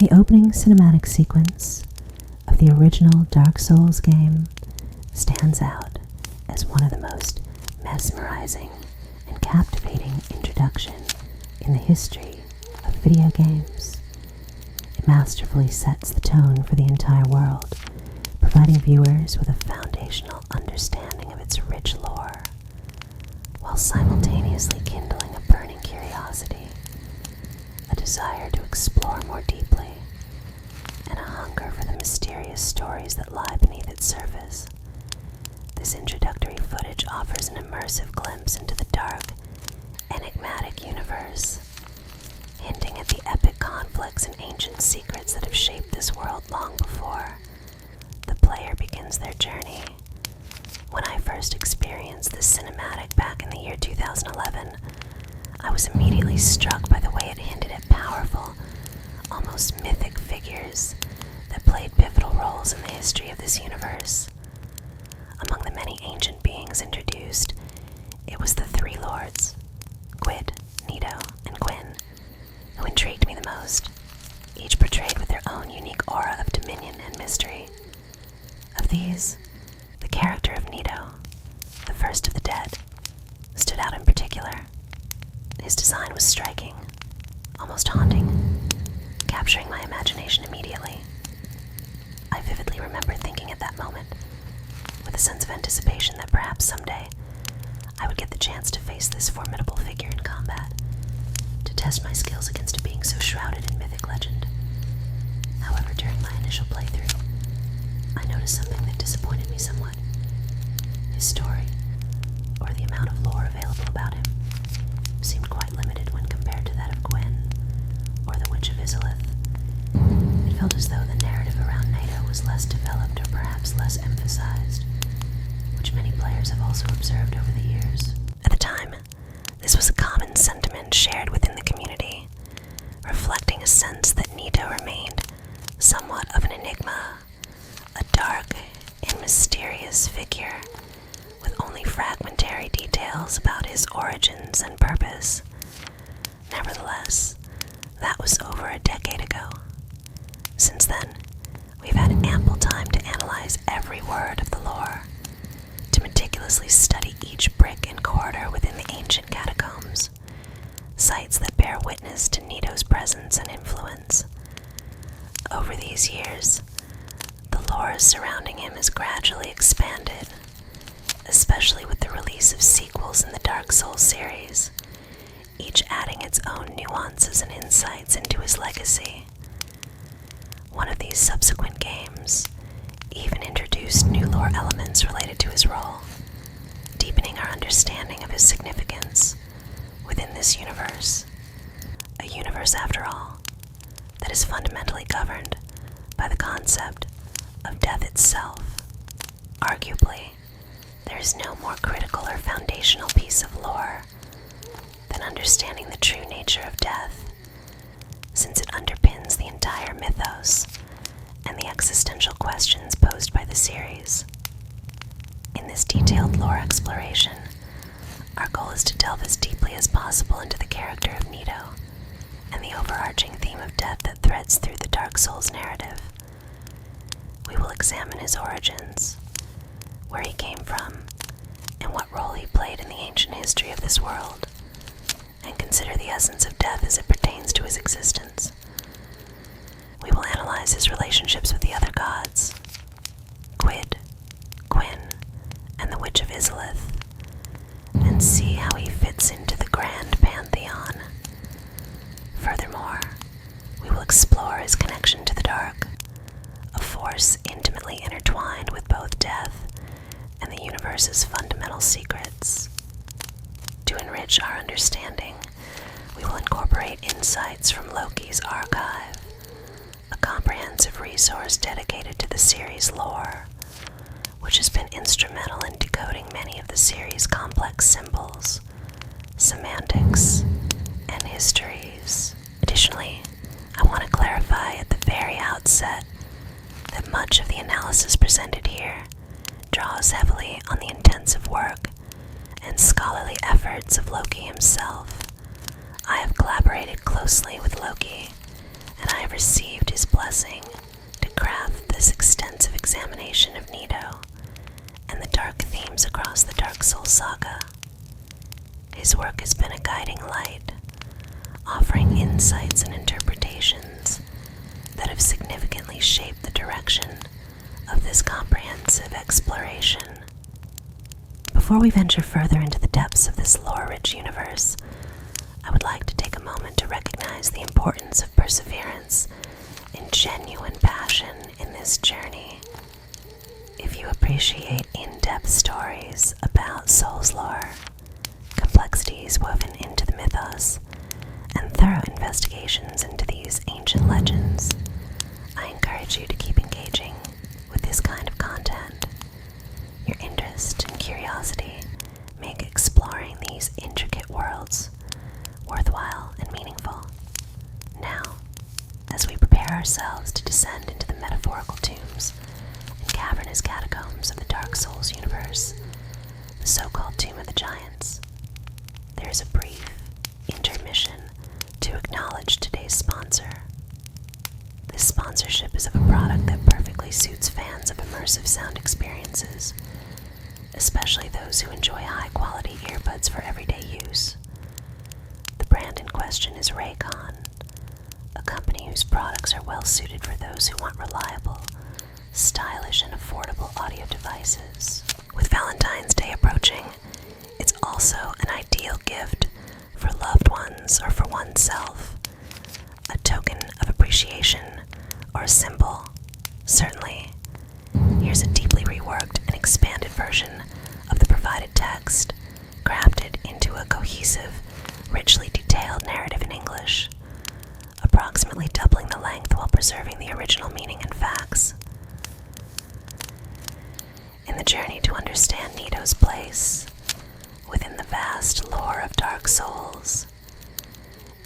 The opening cinematic sequence of the original Dark Souls game stands out as one of the most mesmerizing and captivating introduction in the history of video games. It masterfully sets the tone for the entire world, providing viewers with a foundational understanding of its rich lore, while simultaneously kindling a burning curiosity, a desire to explore more deeply, and a hunger for the mysterious stories that lie beneath its surface. This introductory footage offers an immersive glimpse into the dark, enigmatic universe, hinting at the epic conflicts and ancient secrets that have shaped this world long before the player begins their journey. When I first experienced this cinematic back in the year 2011, I was immediately struck by the way it hinted at powerful, almost mythic figures that played pivotal roles in the history of this universe. Among the many ancient beings introduced, it was the three lords, Quid, Nito, and Gwyn, who intrigued me the most, each portrayed with their own unique aura of dominion and mystery. Of these, the character of Nito, the first of the dead, stood out in particular. His design was striking, almost haunting, capturing my imagination immediately. I vividly remember thinking at that moment, with a sense of anticipation that perhaps someday I would get the chance to face this formidable figure in combat, to test my skills against a being so shrouded in mythic legend. However, during my initial playthrough, I noticed something that disappointed me somewhat. His story, or the amount of lore available about him, seemed quite limited when compared to that of Gwyn or the Witch of Izalith. It felt as though the narrative around Nito was less developed or perhaps less emphasized, which many players have also observed over the years. At the time, this was a common sentiment shared within the community, reflecting a sense that Nito remained somewhat of an enigma, a dark and mysterious figure with only fragmentary details about his origins and purpose. Nevertheless, that was over a decade ago. Since then, we've had ample time to analyze every word of the lore, to meticulously study each brick and corridor within the ancient catacombs, sites that bear witness to Nito's presence and influence. Over these years, the lore surrounding him has gradually expanded, especially with the release of sequels in the Dark Souls series, each adding its own nuances and insights into his legacy. One of these subsequent games even introduced new lore elements related to his role, deepening our understanding of his significance within this universe. A universe, after all, that is fundamentally governed by the concept of death itself. Arguably, there is no more critical or foundational piece of lore than understanding the true nature of death, since it underpins the entire mythos and the existential questions posed by the series. In this detailed lore exploration, our goal is to delve as deeply as possible into the character of Nito and the overarching theme of death that threads through the Dark Souls narrative. We will examine his origins, where he came from, and what role he played in the ancient history of this world, and consider the essence of death as it pertains to his existence. We will analyze his relationships with the other gods, Quid, Gwyn, and the Witch of Izalith, and see how he fits into the grand pantheon. Furthermore, we will explore his connection to the dark, a force intimately intertwined with both death and the universe's fundamental secrets. To enrich our understanding, we will incorporate insights from Loki's archive, a comprehensive resource dedicated to the series' lore, which has been instrumental in decoding many of the series' complex symbols, semantics, and histories. Additionally, I want to clarify at the very outset that much of the analysis presented here draws heavily on the intensive work and scholarly efforts of Loki himself. I have collaborated closely with Loki, and I have received his blessing to craft this extensive examination of Nito and the dark themes across the Dark Souls saga. His work has been a guiding light, offering insights and interpretations that have significantly shaped the direction of this comprehensive exploration. Before we venture further into the depths of this lore-rich universe, I would like to take a moment to recognize the importance of perseverance and genuine passion in this journey. If you appreciate in-depth stories about Souls lore, complexities woven into the mythos, and thorough investigations into these ancient legends, I encourage you to keep engaging with this kind of content. Your interest and curiosity make exploring these intricate worlds worthwhile and meaningful. Now, as we prepare ourselves to descend into the metaphorical tombs and cavernous catacombs of the Dark Souls universe, the so-called Tomb of the Giants, there is a brief intermission to acknowledge today's sponsor. This sponsorship is of a product that perfectly suits fans of immersive sound experiences, especially those who enjoy high-quality earbuds for everyday use. The brand in question is Raycon, a company whose products are well-suited for those who want reliable, stylish, and affordable audio devices. With Valentine's Day approaching, it's also an ideal gift for loved ones or for oneself, a token of appreciation or a symbol. Certainly, here's a deeply reworked and expanded version of the provided text, crafted into a cohesive, richly detailed narrative in English, approximately doubling the length while preserving the original meaning and facts. In the journey to understand Nito's place within the vast lore of Dark Souls,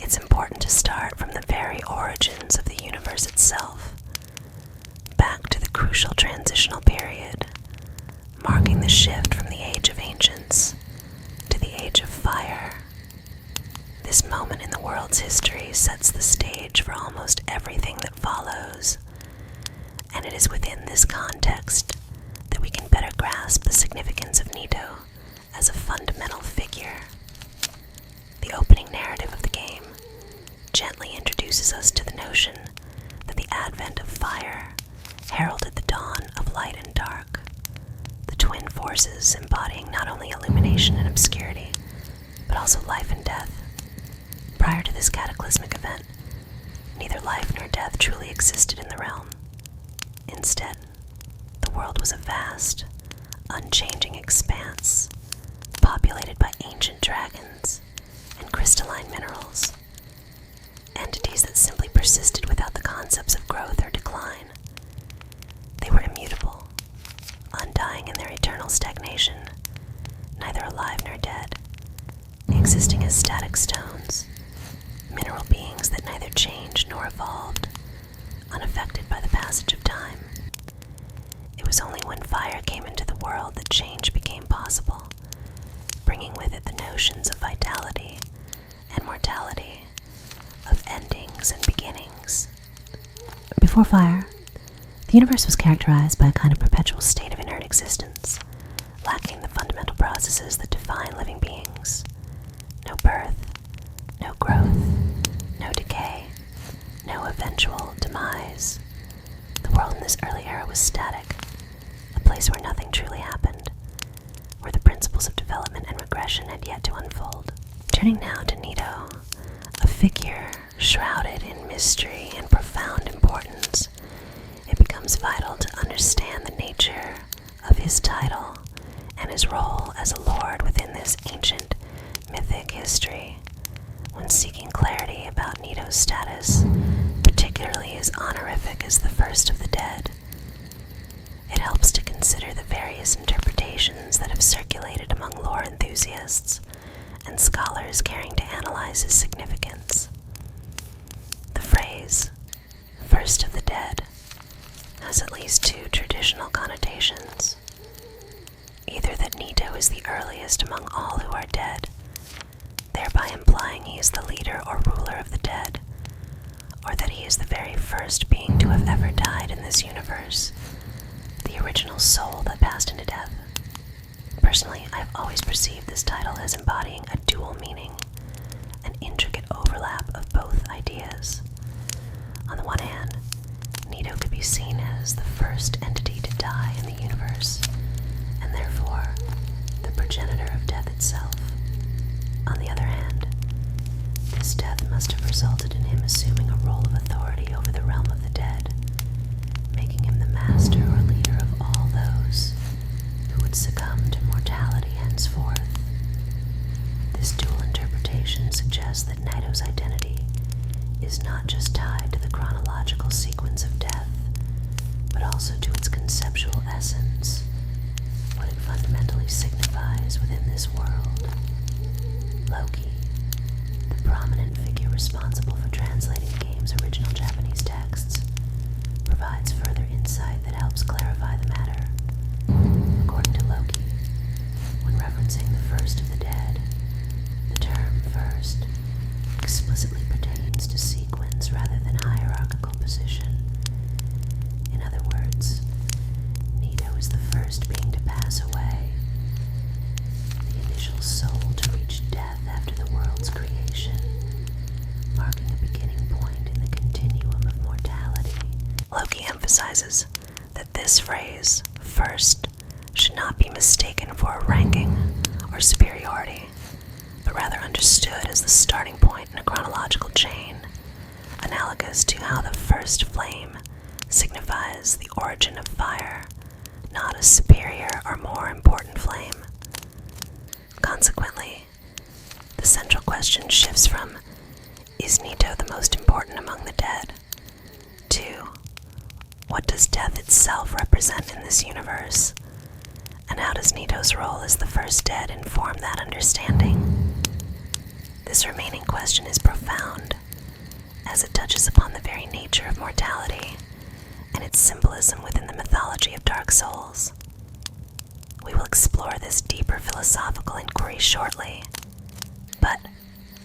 it's important to start from the very origins of the universe itself, back to the crucial transitional period, marking the shift from the Age of Ancients to the Age of Fire. This moment in the world's history sets the stage for almost everything that follows, and it is within this context that we can better grasp the significance of Nito as a fundamental figure. The opening narrative of the game gently introduces us to the notion that the advent of fire heralded the dawn of light and dark, the twin forces embodying not only illumination and obscurity, but also life and death. Prior to this cataclysmic event, neither life nor death truly existed in the realm. Instead, the world was a vast, unchanging expanse, populated by ancient dragons and crystalline minerals, entities that simply persisted without the concepts of growth or decline. They were immutable, undying in their eternal stagnation, neither alive nor dead, existing as static stones, mineral beings that neither changed nor evolved, unaffected by the passage of time. It was only when fire came into the world that change became possible, bringing with it the notions of vitality and mortality, of endings and beginnings. Before fire, the universe was characterized by a kind of perpetual state of inert existence, lacking the fundamental processes that define living beings. No birth, no growth, no decay, no eventual demise. The world in this early era was static, a place where nothing truly happened, where the principles of development and regression had yet to unfold. Turning now to Nito, a figure shrouded in mystery and profound importance, it becomes vital to understand the nature of his title and his role as a lord within this ancient mythic history. When seeking clarity about Nito's status, particularly his honorific as the first of the dead, it helps to consider the various interpretations that have circulated among lore enthusiasts and scholars caring to analyze his significance. The phrase, first of the dead, has at least two traditional connotations. Either that Nito is the earliest among all who are dead, thereby implying he is the leader or ruler of the dead, or that he is the very first being to have this universe, the original soul that passed into death. Personally, I've always perceived this title as embodying a dual meaning, an intricate overlap of both ideas. On the one hand, Nito could be seen as the first entity to die in the universe, and therefore the progenitor of death itself. On the other hand, this death must have resulted in him assuming a role of authority over the realm of the dead, making him the master or leader of all those who would succumb to mortality henceforth. This dual interpretation suggests that Nito's identity is not just tied to the chronological sequence of death, but also to its conceptual essence, what it fundamentally signifies within this world. Loki, the prominent figure responsible for translating the game's original Japanese texts, provides further insight that helps clarify the matter. According to Loki, when referencing the first of the dead, the term first explicitly pertains to sequence rather than hierarchical position. In other words, Nito is the first being to pass away, the initial soul to reach death after the world's creation, marking a beginning point in the continuum of mortality. Loki emphasizes that this phrase, first, should not be mistaken for a ranking or superiority, but rather understood as the starting point in a chronological chain, analogous to how the first flame signifies the origin of fire, not a superior or more important flame. Consequently, the central question shifts from, is Nito the most important among the dead, to, what does death itself represent in this universe, and how does Nito's role as the first dead inform that understanding? This remaining question is profound, as it touches upon the very nature of mortality and its symbolism within the mythology of Dark Souls. We will explore this deeper philosophical inquiry shortly, but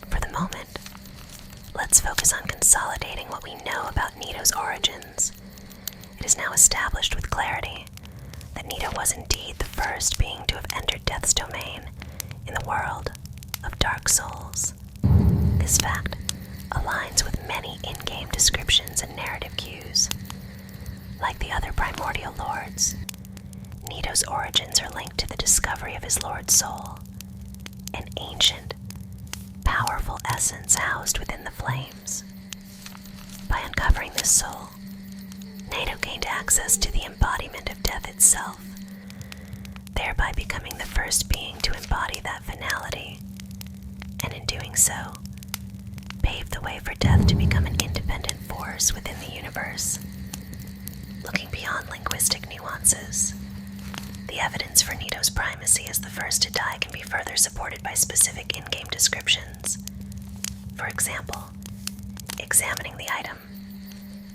for the moment, let's focus on consolidating what we know about Nito's origins. It is now established with clarity that Nito was indeed the first being to have entered Death's domain in the world of Dark Souls. This fact aligns with many in-game descriptions and narrative cues. Like the other primordial lords, Nito's origins are linked to the discovery of his lord's soul, an ancient, powerful essence housed within the flames. By uncovering this soul, Nito gained access to the embodiment of death itself, thereby becoming the first being to embody that finality, and in doing so, paved the way for death to become an independent force within the universe. Looking beyond linguistic nuances, the evidence for Nito's primacy as the first to die can be further supported by specific in-game descriptions. For example, examining the item.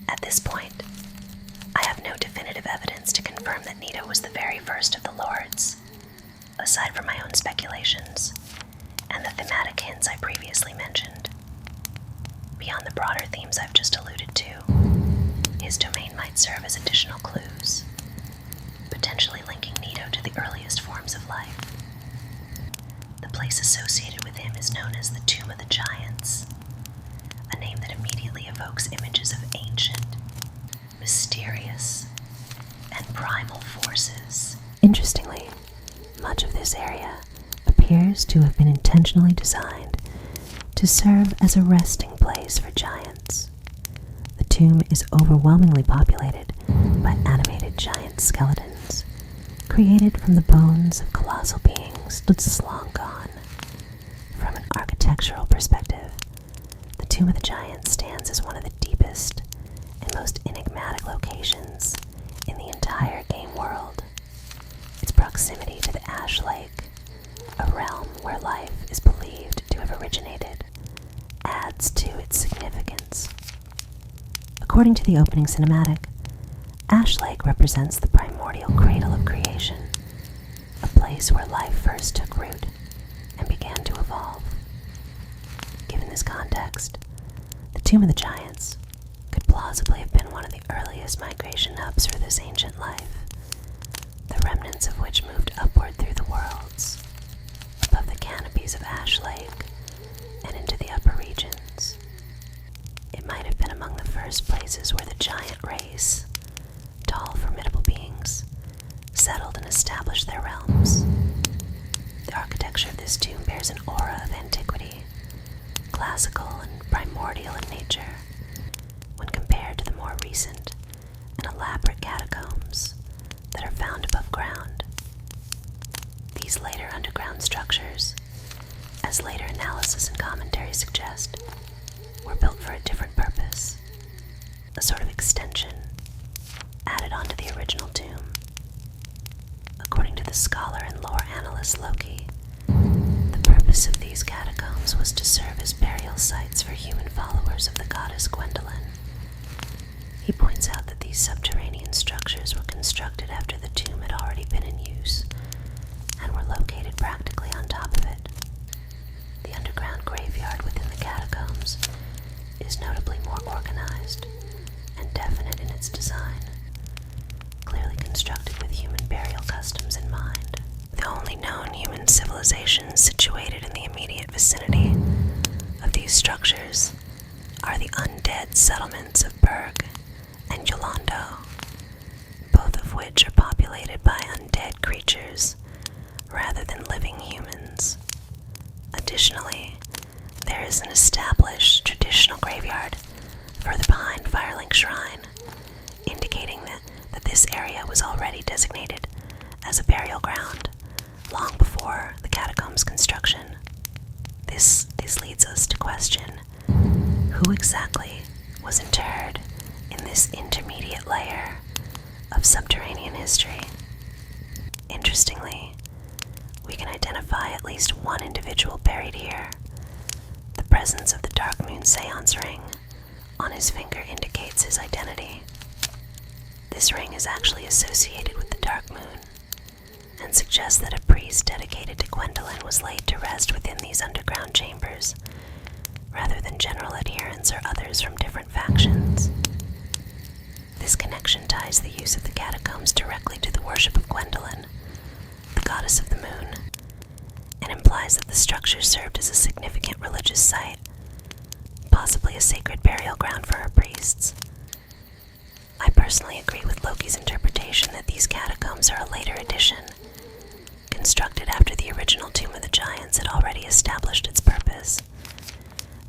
At this point, I have no definitive evidence to confirm that Nito was the very first of the lords, aside from my own speculations and the thematic hints I previously mentioned. Beyond the broader themes I've just alluded to, his domain might serve as additional clues, potentially linking Nito to the earliest forms of life. The place associated with him is known as the Tomb of the Giants, a name that immediately evokes images of ancient, mysterious, and primal forces. Interestingly, much of this area appears to have been intentionally designed to serve as a resting place for giants. The tomb is overwhelmingly populated by animated giant skeletons, created from the bones of colossal beings that's long gone. From an architectural perspective, the Tomb of the Giants stands as one of the deepest and most enigmatic locations in the entire game world. Its proximity to the Ash Lake, a realm where life is believed to have originated, adds to its significance. According to the opening cinematic, Ash Lake represents the primordial cradle of creation, a place where life first took root and began to evolve. Given this context, the Tomb of the Giants could plausibly have been one of the earliest as migration hubs for this ancient life, the remnants of which moved upward through the worlds, above the canopies of Ash Lake and into the upper regions. It might have been among the first places where the giant race, tall, formidable beings, settled and established their realms. The architecture of this tomb bears an aura of antiquity, classical and primordial in nature, when compared to the more recent and elaborate catacombs that are found above ground. These later underground structures, as later analysis and commentary suggest, were built for a different purpose, a sort of extension added onto the original tomb. According to the scholar and lore analyst Loki, the purpose of these catacombs was to serve as burial sites for human followers of the goddess Gwendolyn. He points out that these subterranean structures were constructed after the tomb had already been in use and were located practically on top of it. The underground graveyard within the catacombs is notably more organized and definite in its design, clearly constructed with human burial customs in mind. The only known human civilizations situated in the immediate vicinity of these structures are the undead settlements of Berg and Yolando, both of which are populated by undead creatures rather than living humans. Additionally, there is an established traditional graveyard further behind Firelink Shrine, indicating that this area was already designated as a burial ground long before the catacombs construction. This leads us to question who exactly was interred in this intermediate layer of subterranean history. Interestingly, we can identify at least one individual buried here. The presence of the Dark Moon Seance ring on his finger indicates his identity. This ring is actually associated with the Dark Moon and suggests that a priest dedicated to Gwendolyn was laid to rest within these underground chambers, rather than general adherents or others from different factions. This connection ties the use of the catacombs directly to the worship of Gwendolyn, the goddess of the moon, and implies that the structure served as a significant religious site, possibly a sacred burial ground for her priests. I personally agree with Loki's interpretation that these catacombs are a later addition, constructed after the original Tomb of the Giants had already established its purpose.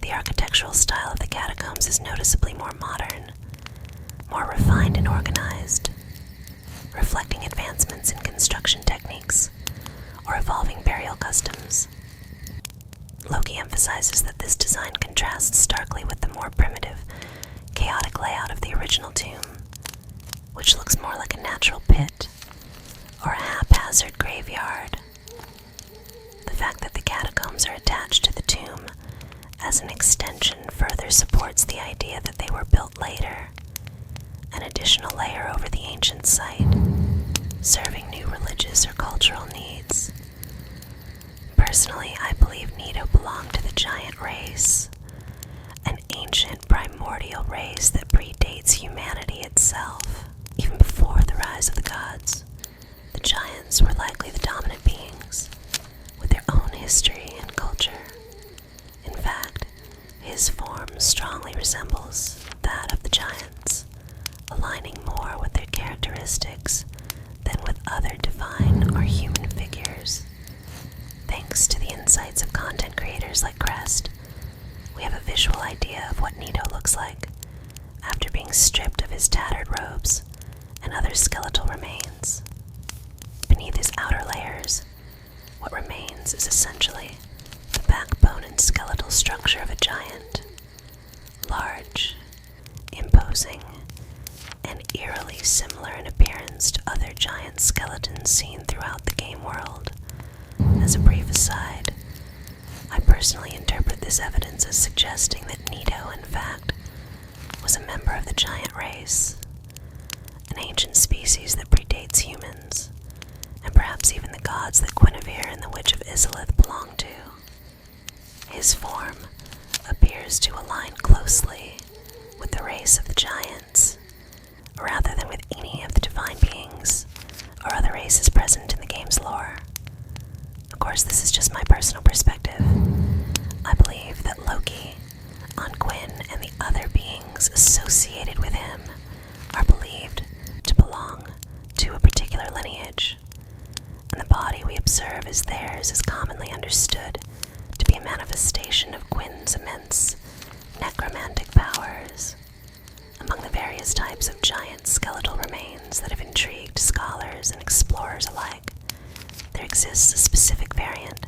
The architectural style of the catacombs is noticeably more modern, more refined and organized, reflecting advancements in construction techniques or evolving burial customs. Loki emphasizes that this design contrasts starkly with the more primitive, chaotic layout of the original tomb, which looks more like a natural pit or a haphazard graveyard. The fact that the catacombs are attached to the tomb as an extension further supports the idea that they were built later, an additional layer over the ancient site, serving new religious or cultural needs. Personally, I believe Nito belonged to the giant race, an ancient primordial race that predates humanity itself. Even before the rise of the gods, the giants were likely the dominant beings, with their own history and culture. In fact, his form strongly resembles that of the giants, aligning more with their characteristics than with other divine or human figures. Thanks to the insights of content creators like Crest, we have a visual idea of what Nito looks like after being stripped of his tattered robes and other skeletal remains. Beneath his outer layers, what remains is essentially the backbone and skeletal structure of a giant, large, imposing, and eerily similar in appearance to other giant skeletons seen throughout the game world. As a brief aside, I personally interpret this evidence as suggesting that Nito, in fact, was a member of the giant race, an ancient species that predates humans, and perhaps even the gods that Guinevere and the Witch of Izalith belong to. His form appears to align closely with the race of the giants, rather is theirs is commonly understood to be a manifestation of Gwyn's immense necromantic powers. Among the various types of giant skeletal remains that have intrigued scholars and explorers alike, there exists a specific variant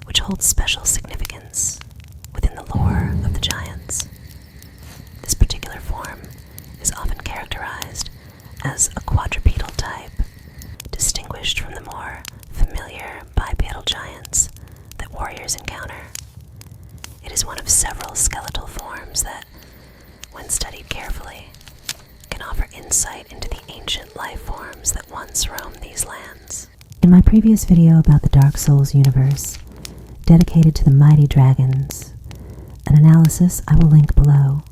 which holds special significance within the lore of the giants. This particular form is often characterized as a quadrupedal type, distinguished from the more familiar bipedal giants that warriors encounter. It is one of several skeletal forms that, when studied carefully, can offer insight into the ancient life forms that once roamed these lands. In my previous video about the Dark Souls universe, dedicated to the mighty dragons, an analysis I will link below,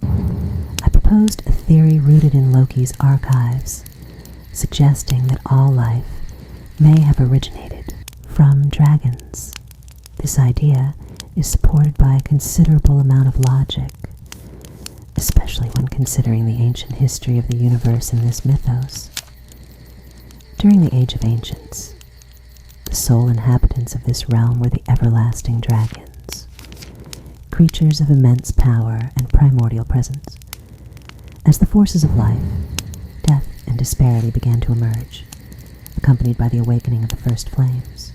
I proposed a theory rooted in Loki's archives, suggesting that all life may have originated from dragons. This idea is supported by a considerable amount of logic, especially when considering the ancient history of the universe in this mythos. During the Age of Ancients, the sole inhabitants of this realm were the everlasting dragons, creatures of immense power and primordial presence. As the forces of life, death, and disparity began to emerge, accompanied by the awakening of the first flames,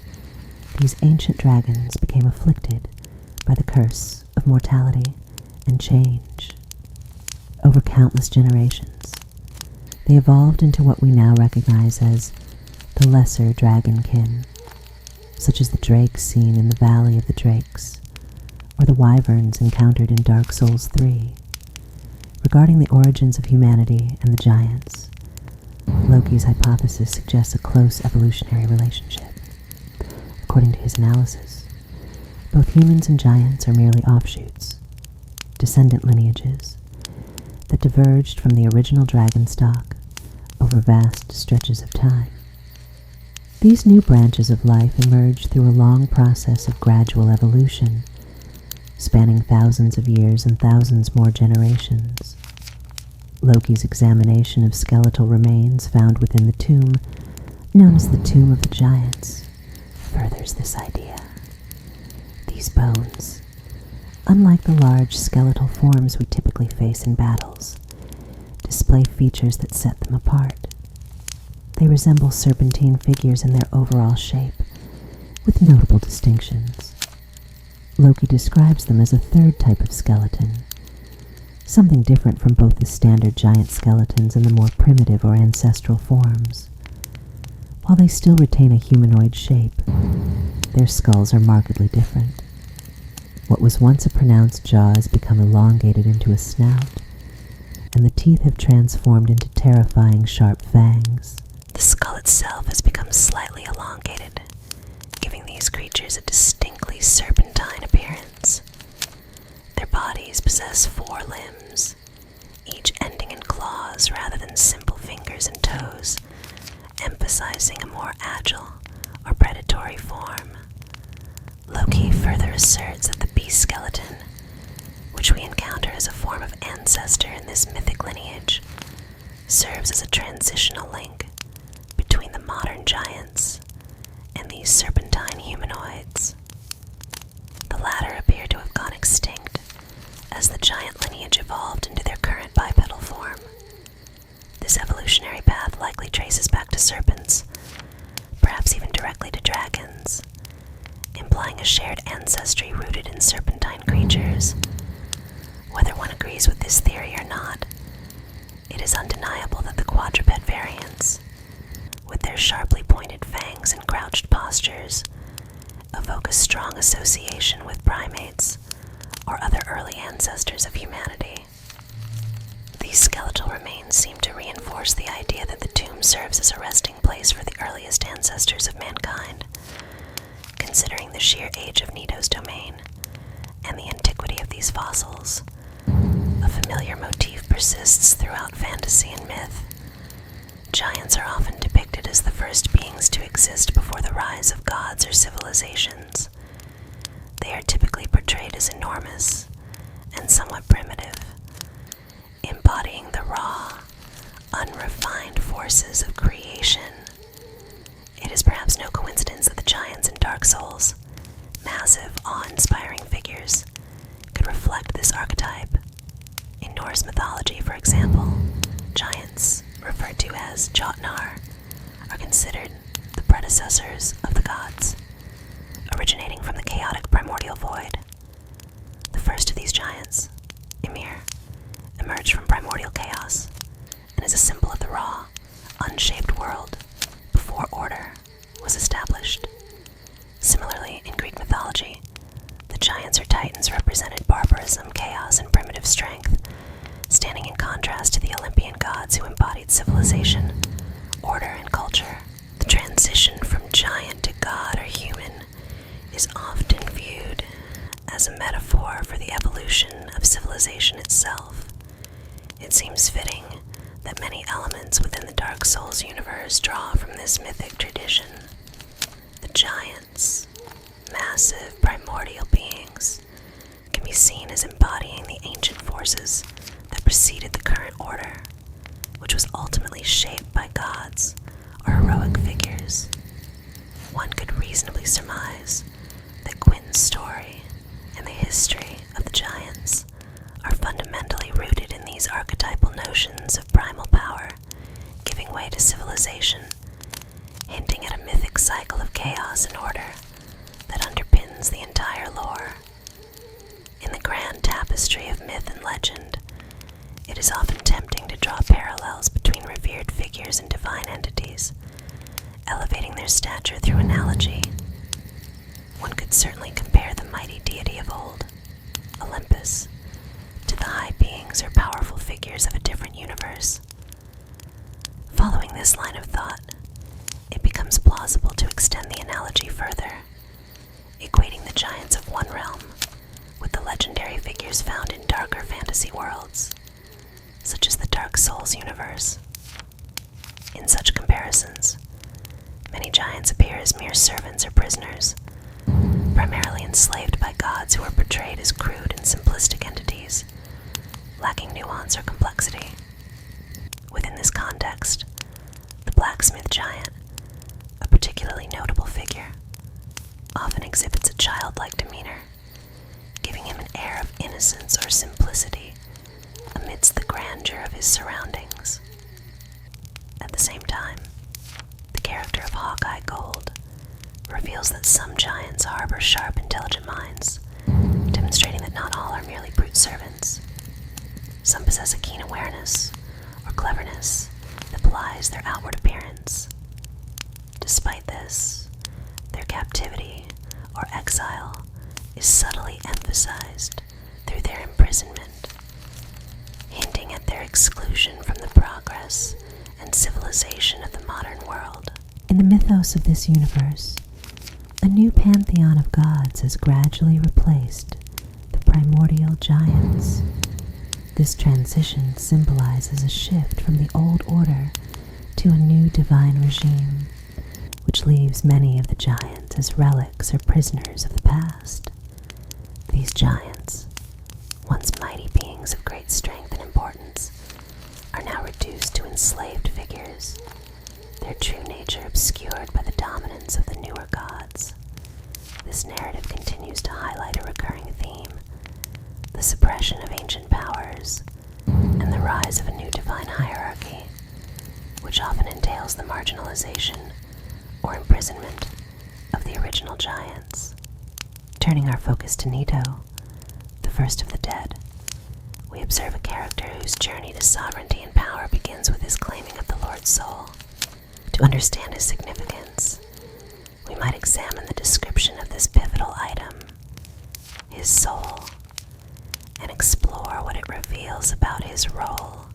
these ancient dragons became afflicted by the curse of mortality and change. Over countless generations, they evolved into what we now recognize as the lesser dragonkin, such as the drakes seen in the Valley of the Drakes, or the wyverns encountered in Dark Souls 3. Regarding the origins of humanity and the giants, Loki's hypothesis suggests a close evolutionary relationship. According to his analysis, both humans and giants are merely offshoots, descendant lineages, that diverged from the original dragon stock over vast stretches of time. These new branches of life emerged through a long process of gradual evolution, spanning thousands of years and thousands more generations. Loki's examination of skeletal remains found within the tomb, known as the Tomb of the Giants, furthers this idea. These bones, unlike the large skeletal forms we typically face in battles, display features that set them apart. They resemble serpentine figures in their overall shape, with notable distinctions. Loki describes them as a third type of skeleton, something different from both the standard giant skeletons and the more primitive or ancestral forms. While they still retain a humanoid shape, their skulls are markedly different. What was once a pronounced jaw has become elongated into a snout, and the teeth have transformed into terrifying sharp fangs. The skull itself has become slightly elongated, giving these creatures a distinctly serpentine appearance. Their bodies possess 4 limbs, each ending in claws rather than simple fingers and toes, emphasizing a more agile or predatory form. Loki further asserts that the beast skeleton, which we encounter as a form of ancestor in this mythic lineage, serves as a transitional link between the modern giants and these serpentine humanoids. The latter appear to have gone extinct as the giant lineage evolved into their current bipedal form. This evolutionary path likely traces back to serpents, perhaps even directly to dragons, implying a shared ancestry rooted in serpentine creatures. Whether one agrees with this theory or not, it is undeniable that the quadruped variants, with their sharply pointed fangs and crouched postures, evoke a strong association with primates or other early ancestors of humanity. These skeletal remains seem to reinforce the idea that the tomb serves as a resting place for the earliest ancestors of mankind. Considering the sheer age of Nito's domain and the antiquity of these fossils, a familiar motif persists throughout fantasy and myth. Giants are often depicted as the first beings to exist before the rise of gods or civilizations. They are typically portrayed as enormous and somewhat primitive, embodying the raw, unrefined forces of creation. It is perhaps no coincidence that the giants in Dark Souls, massive, awe-inspiring figures, could reflect this archetype. In Norse mythology, for example, giants, referred to as Jotnar, are considered the predecessors of the gods, originating from the chaotic primordial void. The first of these giants, Ymir, emerged from primordial chaos and is a symbol of the raw, unshaped world before order was established. Similarly, in Greek mythology, the giants or titans represented barbarism, chaos, and primitive strength, standing in contrast to the Olympian gods who embodied civilization, order, and culture. The transition from giant to god or human is often viewed as a metaphor for the evolution of civilization itself. It seems fitting that many elements within the Dark Souls universe draw from this mythic tradition. The giants, massive primordial beings, can be seen as embodying the ancient forces that preceded the current order, which was ultimately shaped by gods or heroic figures. One could reasonably surmise that Gwyn's story and the history of the giants are fundamentally rooted in these archetypal notions of primal power giving way to civilization, hinting at a mythic cycle of chaos and order that underpins the entire lore. In the grand tapestry of myth and legend, it is often tempting to draw parallels between revered figures and divine entities, elevating their stature through analogy. One could certainly compare the mighty deity of old, Olympus, to the high beings or powerful figures of a different universe. Following this line of thought, it becomes plausible to extend the analogy further, equating the giants of one realm with the legendary figures found in darker fantasy worlds, such as the Dark Souls universe. In such comparisons, many giants appear as mere servants or prisoners, primarily enslaved by gods who are portrayed as crude and simplistic entities, lacking nuance or complexity. Within this context, the blacksmith giant, a particularly notable figure, often exhibits a childlike demeanor, giving him an air of innocence or simplicity amidst the grandeur of his surroundings. At the same time, the character of Hawkeye Gold reveals that some giants harbor sharp, intelligent minds, demonstrating that not all are merely brute servants. Some possess a keen awareness or cleverness that belies their outward appearance. Despite this, their captivity or exile is subtly emphasized through their imprisonment, hinting at their exclusion from the progress and civilization of the modern world. In the mythos of this universe, a new pantheon of gods has gradually replaced the primordial giants. This transition symbolizes a shift from the old order to a new divine regime, which leaves many of the giants as relics or prisoners of the past. These giants, once mighty beings of great strength and importance, are now reduced to enslaved figures, their true nature obscured by the dominance of the newer gods. This narrative continues to highlight a recurring theme: the suppression of ancient powers and the rise of a new divine hierarchy, which often entails the marginalization or imprisonment of the original giants. Turning our focus to Nito, the first of the dead, we observe a character whose journey to sovereignty and power begins with his claiming of the Lord's soul. To understand his significance, we might examine the description of this pivotal item, his soul, and explore what it reveals about his role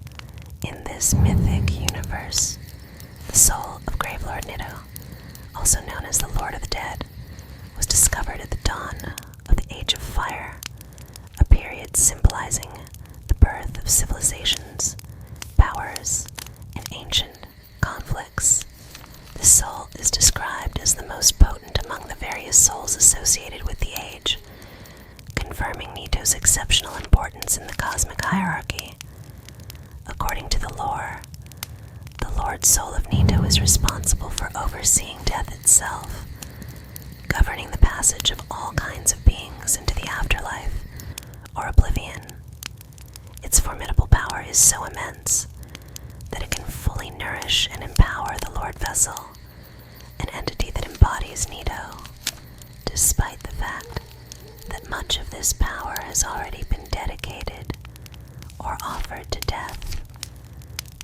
in this mythic universe. The soul of Gravelord Nito, also known as the Lord of the Dead, was discovered at the dawn of the Age of Fire, a period symbolizing the birth of civilizations, powers, and ancient conflicts. The soul is described as the most potent among the various souls associated with the age, confirming Nito's exceptional importance in the cosmic hierarchy. According to the lore, the Lord Soul of Nito is responsible for overseeing death itself, governing the passage of all kinds of beings into the afterlife or oblivion. Its formidable power is so immense that it can fully nourish and empower the Lord Vessel, an entity that embodies Nito, despite the fact that much of this power has already been dedicated or offered to death,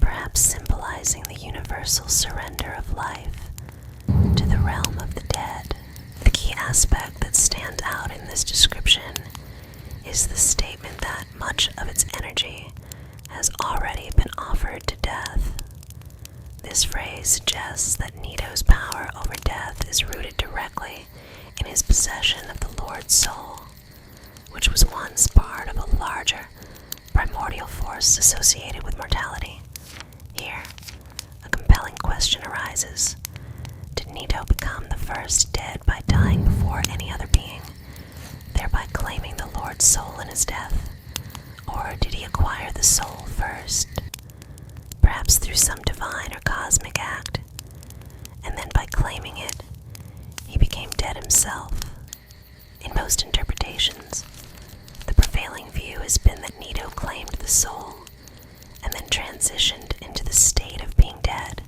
perhaps symbolizing the universal surrender of life to the realm of the dead. The key aspect that stands out in this description is the statement that much of its energy has already been offered to death. This phrase suggests that Nito's power over death is rooted directly in his possession of the Lord's soul, which was once part of a larger, primordial force associated with mortality. Here, a compelling question arises. Did Nito become the first dead by dying before any other being, thereby claiming the Lord's soul in his death? Or did he acquire the soul first, perhaps through some divine or cosmic act, and then by claiming it, he became dead himself? In most interpretations, the prevailing view has been that Nito claimed the soul and then transitioned into the state of being dead,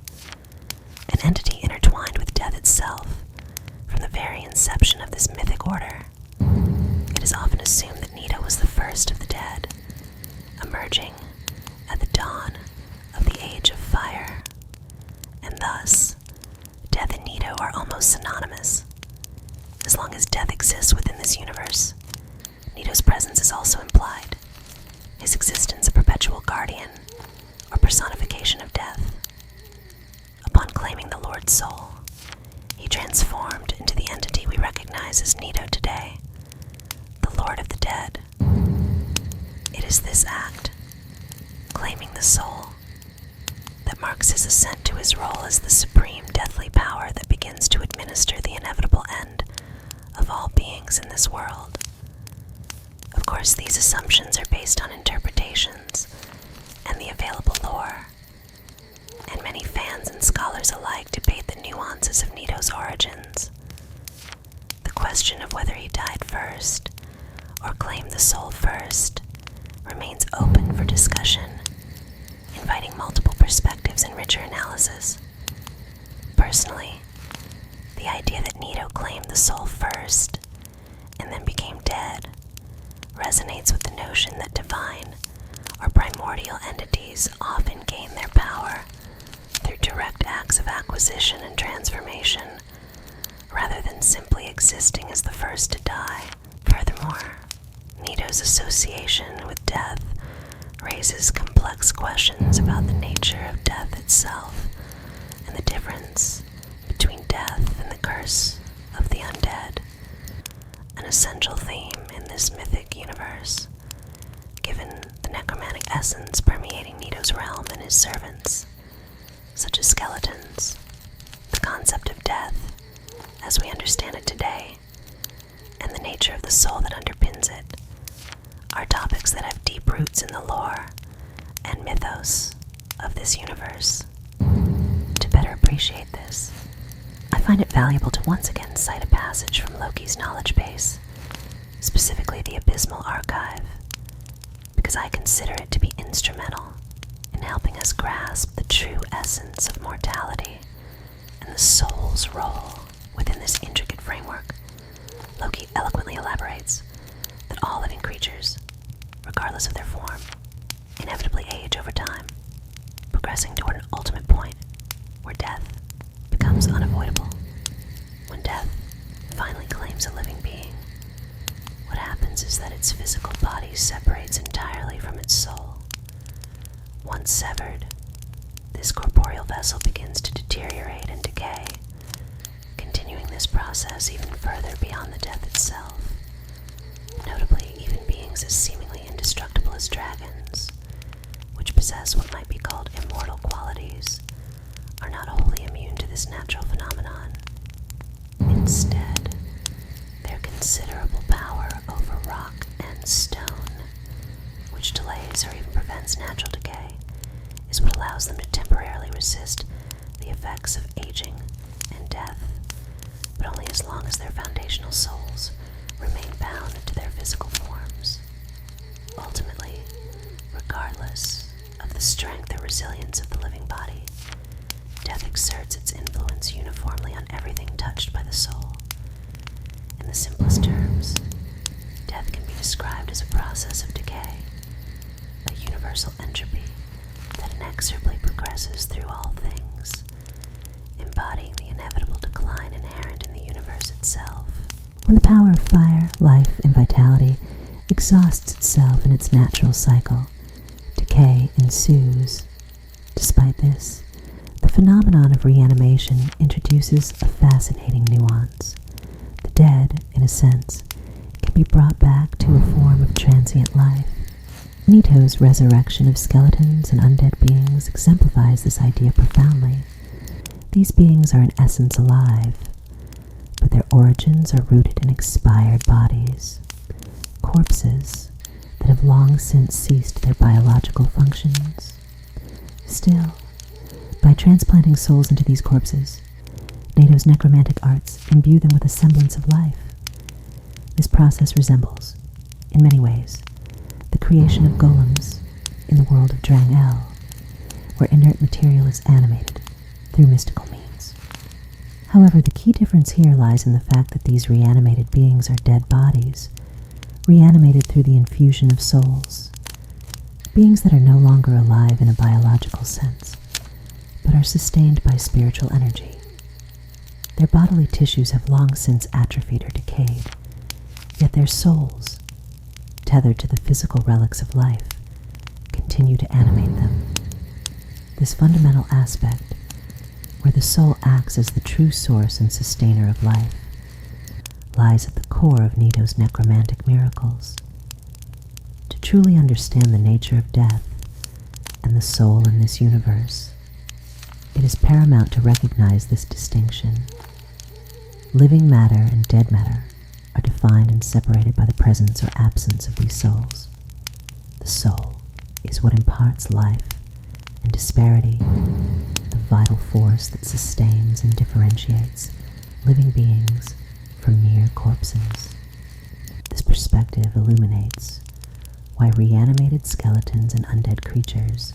an entity intertwined with death itself from the very inception of this mythic order. It is often assumed that Nito was the first of the dead, emerging at the dawn of the Age of Fire, and thus, death and Nito are almost synonymous. As long as death exists within this universe, Nito's presence is also implied, his existence a perpetual guardian or personification of death. Upon claiming the Lord's soul, he transformed into the entity we recognize as Nito today, the Lord of the Dead. It is this act, claiming the soul, that marks his ascent to his role as the supreme deathly power that begins to administer the inevitable end of all beings in this world. Of course, these assumptions are based on interpretations and the available lore, and many fans and scholars alike debate the nuances of Nito's origins. The question of whether he died first or claimed the soul first remains open for discussion, inviting multiple perspectives and richer analysis. Personally, the idea that Nito claimed the soul first and then became dead resonates with the notion that divine or primordial entities often gain their power through direct acts of acquisition and transformation, rather than simply existing as the first to die. Furthermore, Nito's association with death raises complex questions about the nature of death itself and the difference between death and the curse of the undead, an essential theme in this mythic universe, given the necromantic essence permeating Nito's realm and his servants, such as skeletons. The concept of death, as we understand it today, and the nature of the soul that underpins it, are topics that have deep roots in the lore and mythos of this universe. To better appreciate this, I find it valuable to once again cite a passage from Loki's knowledge base, specifically the Abysmal Archive, because I consider it to be instrumental in helping us grasp the true essence of mortality and the soul's role within this intricate framework. Loki eloquently elaborates that all living creatures, regardless of their form, inevitably age over time, progressing toward an ultimate point where death becomes unavoidable. When death finally claims a living being, what happens is that its physical body separates entirely from its soul. Once severed, this corporeal vessel begins to deteriorate and decay, continuing this process even further beyond the death itself. Notably, even beings as seemingly indestructible as dragons, which possess what might be called immortal qualities, are not wholly immune to this natural phenomenon. Instead, their considerable power over rock and stone, which delays or even prevents natural decay, is what allows them to temporarily resist the effects of aging and death but only as long as their foundational souls remain bound to their physical forms. Ultimately, regardless of the strength or resilience of the living body, death exerts its influence uniformly on everything touched by the soul. In the simplest terms, death can be described as a process of decay, a universal entropy that inexorably progresses through all things, embodying the inevitable decline inherent in the universe itself. When the power of fire, life, and vitality exhausts itself in its natural cycle, decay ensues. Despite this, the phenomenon of reanimation introduces a fascinating nuance. The dead, in a sense, can be brought back to a form of transient life. Nito's resurrection of skeletons and undead beings exemplifies this idea profoundly. These beings are in essence alive, but their origins are rooted in expired bodies, corpses that have long since ceased their biological functions. Still, by transplanting souls into these corpses, Nito's necromantic arts imbue them with a semblance of life. This process resembles, in many ways, the creation of golems in the world of Drang-El, where inert material is animated through mystical means. However, the key difference here lies in the fact that these reanimated beings are dead bodies, reanimated through the infusion of souls, beings that are no longer alive in a biological sense, but are sustained by spiritual energy. Their bodily tissues have long since atrophied or decayed, yet their souls, tethered to the physical relics of life, continue to animate them. This fundamental aspect, where the soul acts as the true source and sustainer of life, lies at the core of Nito's necromantic miracles. To truly understand the nature of death and the soul in this universe, it is paramount to recognize this distinction. Living matter and dead matter are defined and separated by the presence or absence of these souls. The soul is what imparts life and disparity, the vital force that sustains and differentiates living beings from mere corpses. This perspective illuminates why reanimated skeletons and undead creatures,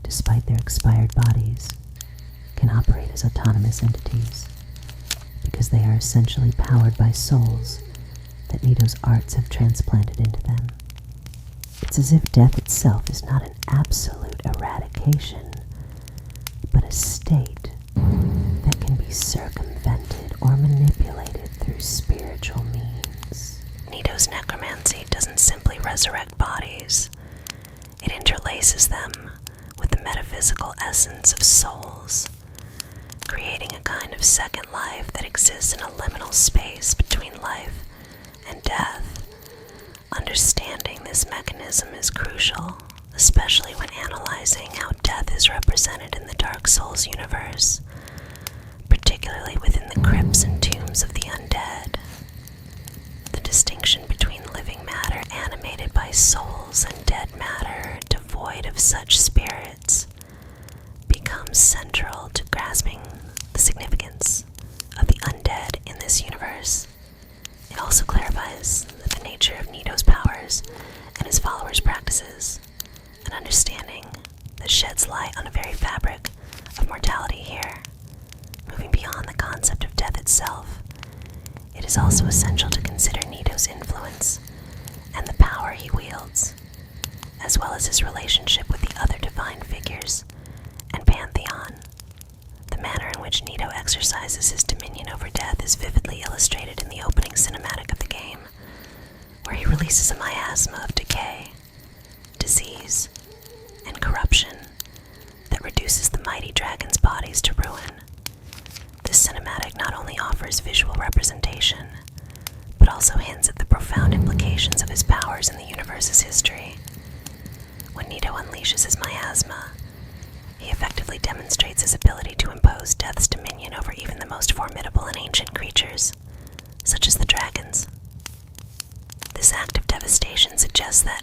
despite their expired bodies, can operate as autonomous entities, because they are essentially powered by souls that Nito's arts have transplanted into them. It's as if death itself is not an absolute eradication, but a state that can be circumvented or manipulated through spiritual means. Nito's necromancy doesn't simply resurrect bodies, it interlaces them with the metaphysical essence of souls, creating a kind of second life that exists in a liminal space between life and death. Understanding this mechanism is crucial, especially when analyzing how death is represented in the Dark Souls universe, particularly within the crypts and tombs of the undead. The distinction between living matter animated by souls and dead matter devoid of such spirits becomes central to grasping the significance of the undead in this universe. It also clarifies the nature of Nito's powers and his followers' practices, an understanding that sheds light on the very fabric of mortality here. Moving beyond the concept of death itself, it is also essential to consider Nito's influence and the power he wields, as well as his relationship with the other divine figures and pantheon. The manner in which Nito exercises his dominion over death is vividly illustrated in the opening cinematic of the game, where he releases a miasma of decay, disease, and corruption that reduces the mighty dragon's bodies to ruin. This cinematic not only offers visual representation, but also hints at the profound implications of his powers in the universe's history. When Nito unleashes his miasma, he effectively demonstrates his ability to impose death's dominion over even the most formidable and ancient creatures, such as the dragons. This act of devastation suggests that,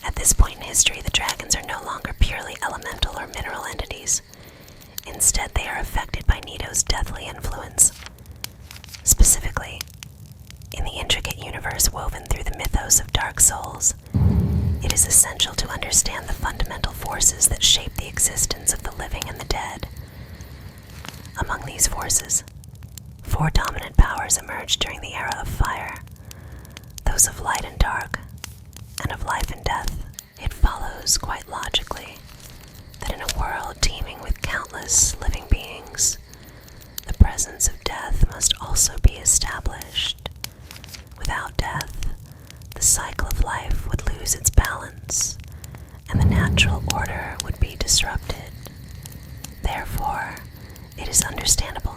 at this point in history, the dragons are no longer purely elemental or mineral entities. Instead, they are affected by Nito's deathly influence. Specifically, in the intricate universe woven through the mythos of Dark Souls, it is essential to understand the fundamental forces that shape the existence of the living and the dead. Among these forces, 4 dominant powers emerged during the era of fire, those of light and dark, and of life and death. It follows quite logically that in a world teeming with countless living beings, the presence of death must also be established. Without death, the cycle of life would lose its balance, and the natural order would be disrupted. Therefore, it is understandable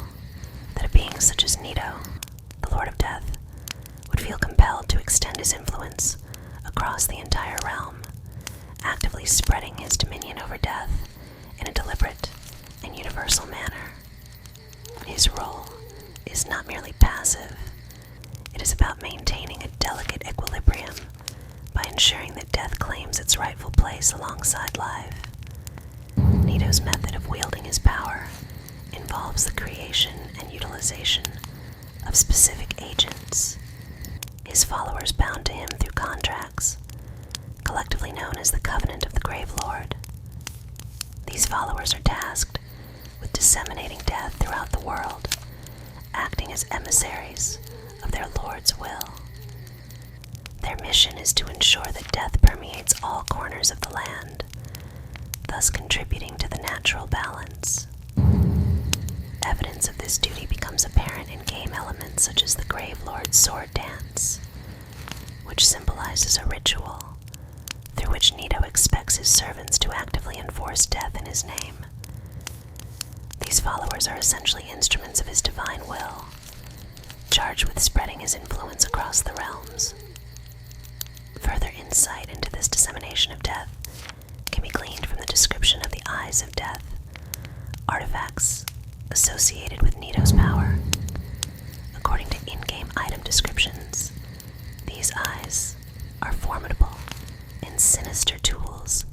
that a being such as Nito, the Lord of Death, would feel compelled to extend his influence across the entire realm, actively spreading his dominion over death in a deliberate and universal manner. His role is not merely passive. It is about maintaining a delicate equilibrium by ensuring that death claims its rightful place alongside life. Nito's method of wielding his power involves the creation and utilization of specific agents, his followers bound to him through contracts, collectively known as the Covenant of the Grave Lord. These followers are tasked with disseminating death throughout the world, acting as emissaries of their Lord's will. Their mission is to ensure that death permeates all corners of the land, thus contributing to the natural balance. Evidence of this duty becomes apparent in game elements such as the Grave Lord's sword dance, which symbolizes a ritual through which Nito expects his servants to actively enforce death in his name. These followers are essentially instruments of his divine will, charged with spreading his influence across the realms. Further insight into this dissemination of death can be gleaned from the description of the Eyes of Death, artifacts associated with Nito's power. According to in-game item descriptions, these eyes are formidable and sinister tools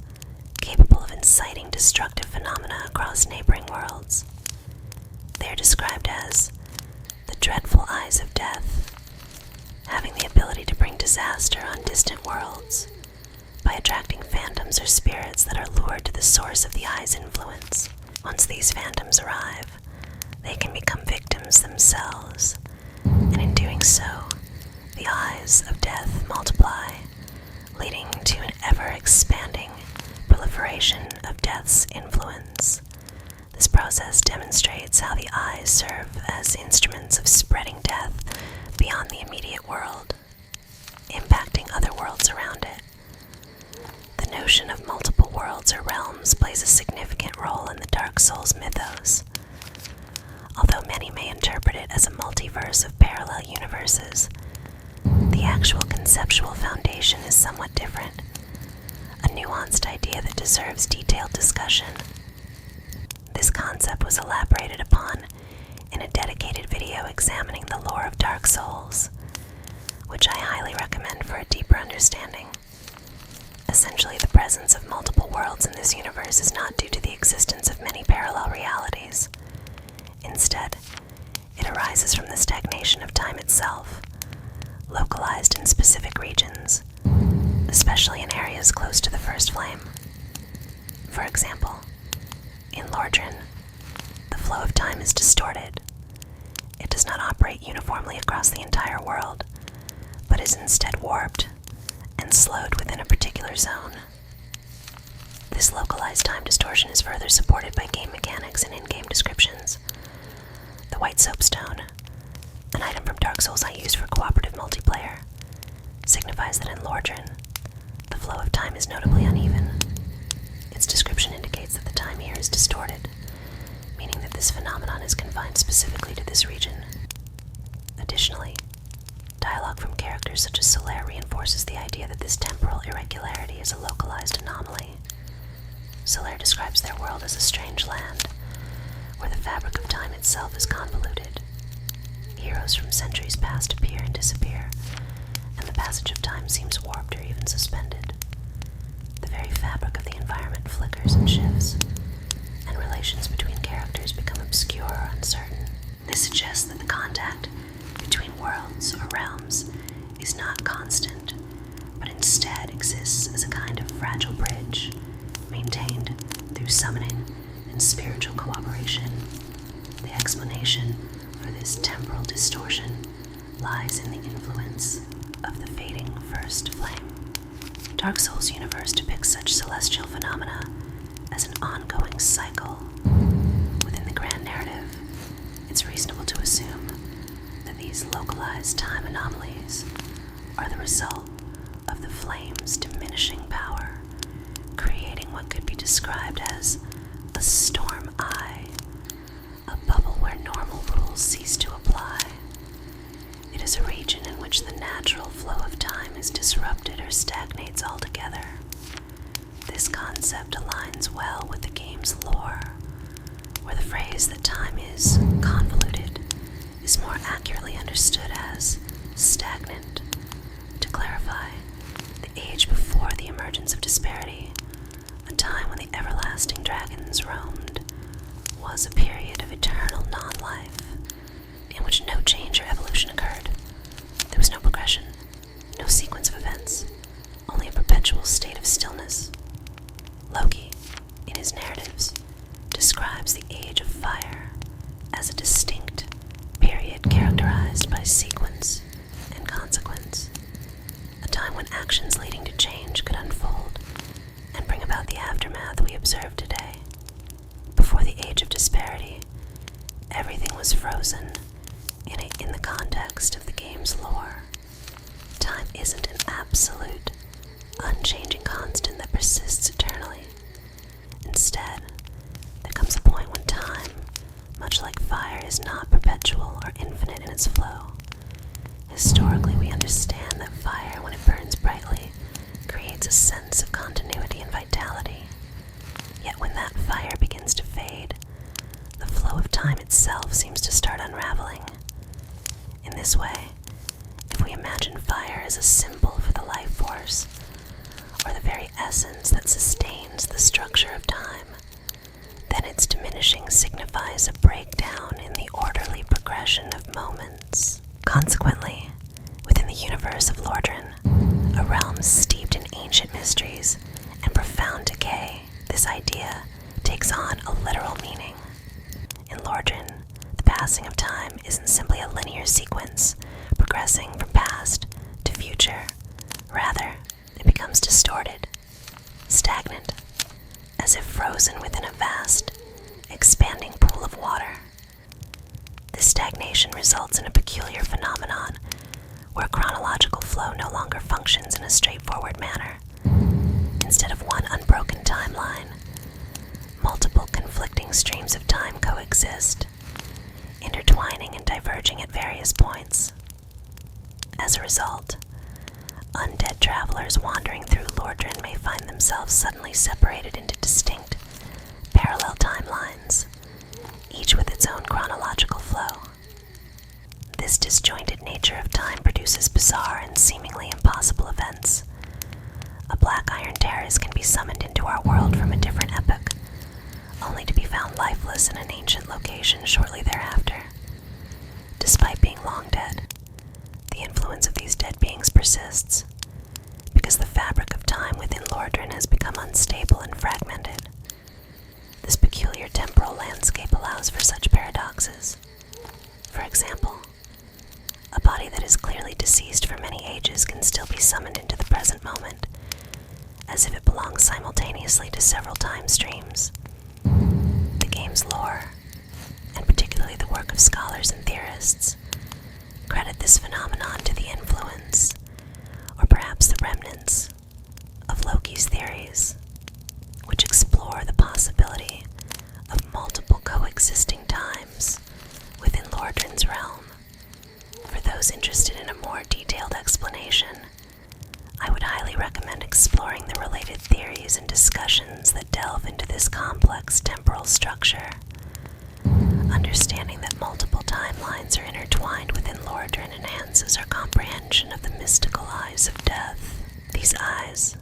capable of inciting destructive phenomena across neighboring worlds. They are described as the dreadful Eyes of Death, having the ability to bring disaster on distant worlds by attracting phantoms or spirits that are lured to the source of the eye's influence. Once these phantoms arrive, they can become victims themselves, and in doing so, the Eyes of Death multiply, leading to an ever-expanding proliferation of death's influence. This process demonstrates how the eyes serve as instruments of spreading death beyond the immediate world, impacting other worlds around it. The notion of multiple worlds or realms plays a significant role in the Dark Souls mythos. Although many may interpret it as a multiverse of parallel universes, the actual conceptual foundation is somewhat different, a nuanced idea that deserves detailed discussion. This concept was elaborated upon in a dedicated video examining the lore of Dark Souls, which I highly recommend for a deeper understanding. Essentially, the presence of multiple worlds in this universe is not due to the existence of many parallel realities. Instead, it arises from the stagnation of time itself, localized in specific regions, especially in areas close to the First Flame. For example, in Lordran, the flow of time is distorted. It does not operate uniformly across the entire world, but is instead warped and slowed within a particular zone. This localized time distortion is further supported by game mechanics and in-game descriptions. The White Soapstone, an item from Dark Souls I used for cooperative multiplayer, signifies that in Lordran, the flow of time is notably uneven. Its description indicates that the time here is distorted, meaning that this phenomenon is confined specifically to this region. Additionally, dialogue from characters such as Solaire reinforces the idea that this temporal irregularity is a localized anomaly. Solaire describes their world as a strange land, where the fabric of time itself is convoluted. Heroes from centuries past appear and disappear, and the passage of time seems warped or even suspended. The very fabric of the environment flickers and shifts, and relations between characters become obscure or uncertain. This suggests that the contact between or realms is not constant, but instead exists as a kind of fragile bridge, maintained through summoning and spiritual cooperation. The explanation for this temporal distortion lies in the influence of the fading first flame. Dark Souls' universe depicts such celestial phenomena as an ongoing cycle. Within the grand narrative, it's reasonable to assume that these localized time anomalies are the result of the flame's diminishing power, creating what could be described as a storm eye, a bubble where normal rules cease to apply. It is a region in which the natural flow of time is disrupted or stagnates altogether. This concept aligns well with the game's lore, where the phrase that time is convoluted is more accurately understood as stagnant. To clarify, the age before the emergence of disparity, a time when the everlasting dragons roamed, was a period of eternal non-life, in which no change or evolution occurred. There was no progression, no sequence of events, only a perpetual state of stillness. Loki, in his narratives, describes the age of fire as a distinct period characterized by sequence and consequence, a time when actions leading to change could unfold and bring about the aftermath we observe today. Before the age of disparity, everything was frozen in the context of the game's lore. Time isn't an absolute, unchanging constant that persists eternally. Instead, there comes a point when time, much like fire, is not perpetual or infinite in its flow. Historically, we understand that fire, when it burns brightly, creates a sense of continuity and vitality. Yet when that fire begins to fade, the flow of time itself seems to start unraveling. In this way, if we imagine fire as a symbol for the life force, or the very essence that sustains the structure of time, then its diminishing signifies a breakdown in the orderly progression of moments. Consequently, within the universe of Lordran, a realm steeped in ancient mysteries and profound decay, this idea takes on a literal meaning. In Lordran, the passing of time isn't simply a linear sequence, progressing from past to future. Rather, it becomes distorted, stagnant, as if frozen within a vast, expanding pool of water. This stagnation results in a peculiar phenomenon where chronological flow no longer functions in a straightforward manner. Instead of one unbroken timeline, multiple conflicting streams of time coexist, intertwining and diverging at various points. As a result, undead travelers wandering through Lordran may find themselves suddenly separated into distinct, parallel timelines, each with its own chronological flow. This disjointed nature of time produces bizarre and seemingly impossible events. A black iron terrace can be summoned into our world from a different epoch, only to be found lifeless in an ancient location shortly thereafter. Despite being long dead, the influence of these dead beings persists, because the fabric of time within Lordran has become unstable and fragmented. This peculiar temporal landscape allows for such paradoxes. For example, a body that is clearly deceased for many ages can still be summoned into the present moment, as if it belongs simultaneously to several time streams. The game's lore, and particularly the work of scholars and theorists, credit this phenomenon to the influence, or perhaps the remnants, of Loki's theories, which explore the possibility of multiple coexisting times within Lordran's realm. For those interested in a more detailed explanation, I would highly recommend exploring the related theories and discussions that delve into this complex temporal structure. Understanding that multiple timelines are intertwined within Lordran enhances our comprehension of the mystical eyes of death. These eyes,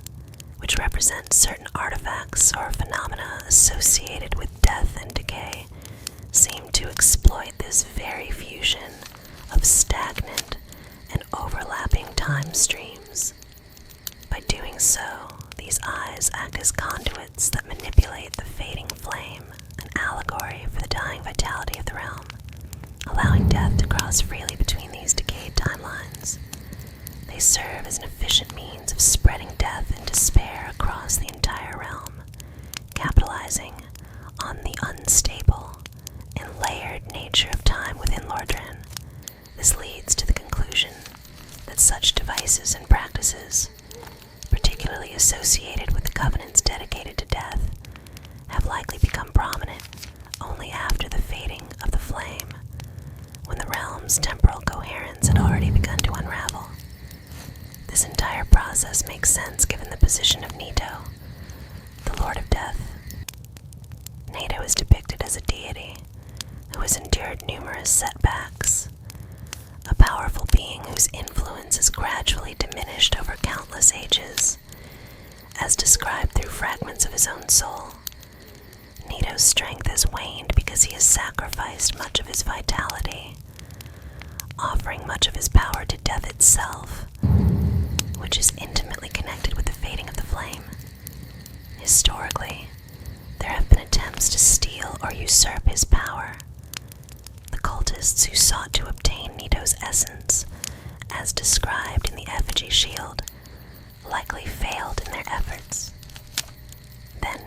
which represent certain artifacts or phenomena associated with death and decay, seem to exploit this very fusion of stagnant and time streams. By doing so, these eyes act as conduits that manipulate the fading flame, an allegory for the dying vitality of the realm, allowing death to cross freely between these decayed timelines. They serve as an efficient means of spreading death and despair across the entire realm, capitalizing on the unstable and layered nature of time within Lordran. This leads to the conclusion that such devices and practices, particularly associated with the covenants dedicated to death, have likely become prominent only after the fading of the flame, when the realm's temporal coherence had already begun to unravel. This entire process makes sense given the position of Nito, the Lord of Death. Nito is depicted as a deity who has endured numerous setbacks, a powerful being whose influence is gradually diminished over countless ages, as described through fragments of his own soul. Nito's strength has waned because he has sacrificed much of his vitality, offering much of his power to death itself, which is intimately connected with the fading of the flame. Historically, there have been attempts to steal or usurp his power. The cultists who sought to obtain Nito's essence, as described in the effigy shield, likely failed in their efforts. Then,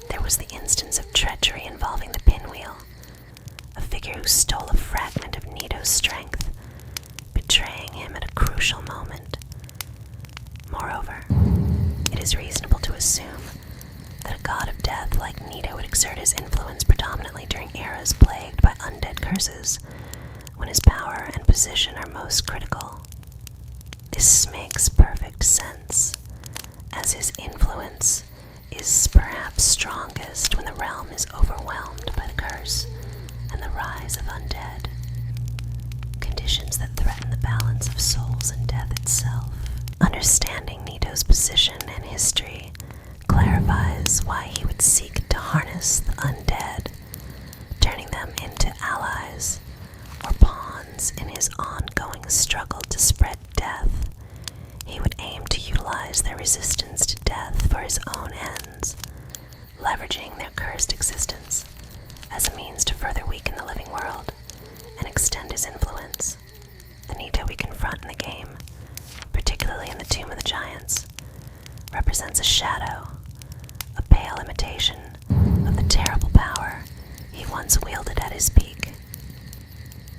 there was the instance of treachery involving the pinwheel, a figure who stole a fragment of Nito's strength, betraying him at a crucial moment. Moreover, it is reasonable to assume that a god of death like Nito would exert his influence predominantly during eras plagued by undead curses, when his power and position are most critical. This makes perfect sense, as his influence is perhaps strongest when the realm is overwhelmed by the curse and the rise of undead, conditions that threaten the balance of souls and death itself. Understanding Nito's position and history clarifies why he would seek to harness the undead, turning them into allies or pawns in his ongoing struggle to spread death. He would aim to utilize their resistance to death for his own ends, leveraging their cursed existence as a means to further weaken the living world and extend his influence. The Nito we confront in the game, particularly in the Tomb of the Giants, represents a shadow, a pale imitation of the terrible power he once wielded at his peak.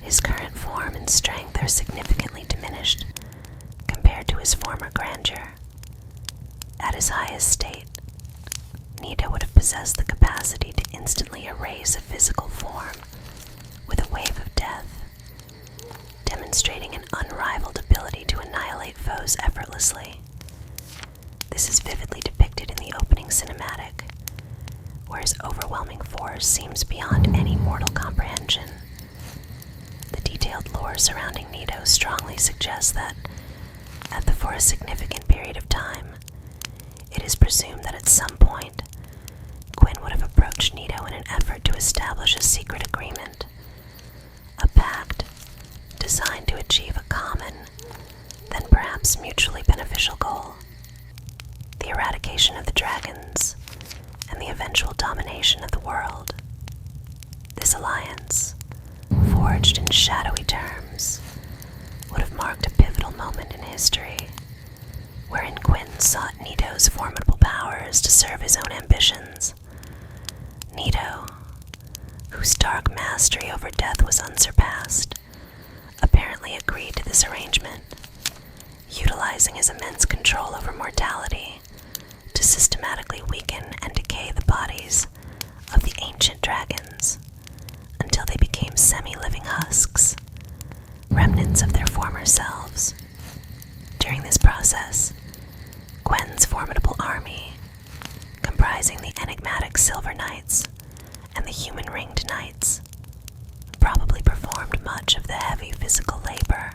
His current form and strength are significantly diminished compared to his former grandeur. At his highest state, Nito would have possessed the capacity to instantly erase a physical form with a wave of death, demonstrating an unrivaled ability to annihilate foes effortlessly. This is vividly depicted in the opening cinematic, where his overwhelming force seems beyond any mortal comprehension. The detailed lore surrounding Nito strongly suggests that, for a significant period of time, it is presumed that at some point, Gwyn would have approached Nito in an effort to establish a secret agreement, a pact designed to achieve a common, then perhaps mutually beneficial goal: the eradication of the dragons and the eventual domination of the world. This alliance, forged in shadowy terms, would have marked a pivotal moment in history, wherein Gwyn sought Nito's formidable powers to serve his own ambitions. Nito, whose dark mastery over death was unsurpassed, apparently agreed to this arrangement, utilizing his immense control over mortality to systematically weaken and decay the bodies of the ancient dragons until they became semi-living husks, remnants of their former selves. During this process, Gwyn's formidable army, comprising the enigmatic Silver Knights and the human ringed knights, probably performed much of the heavy physical labor,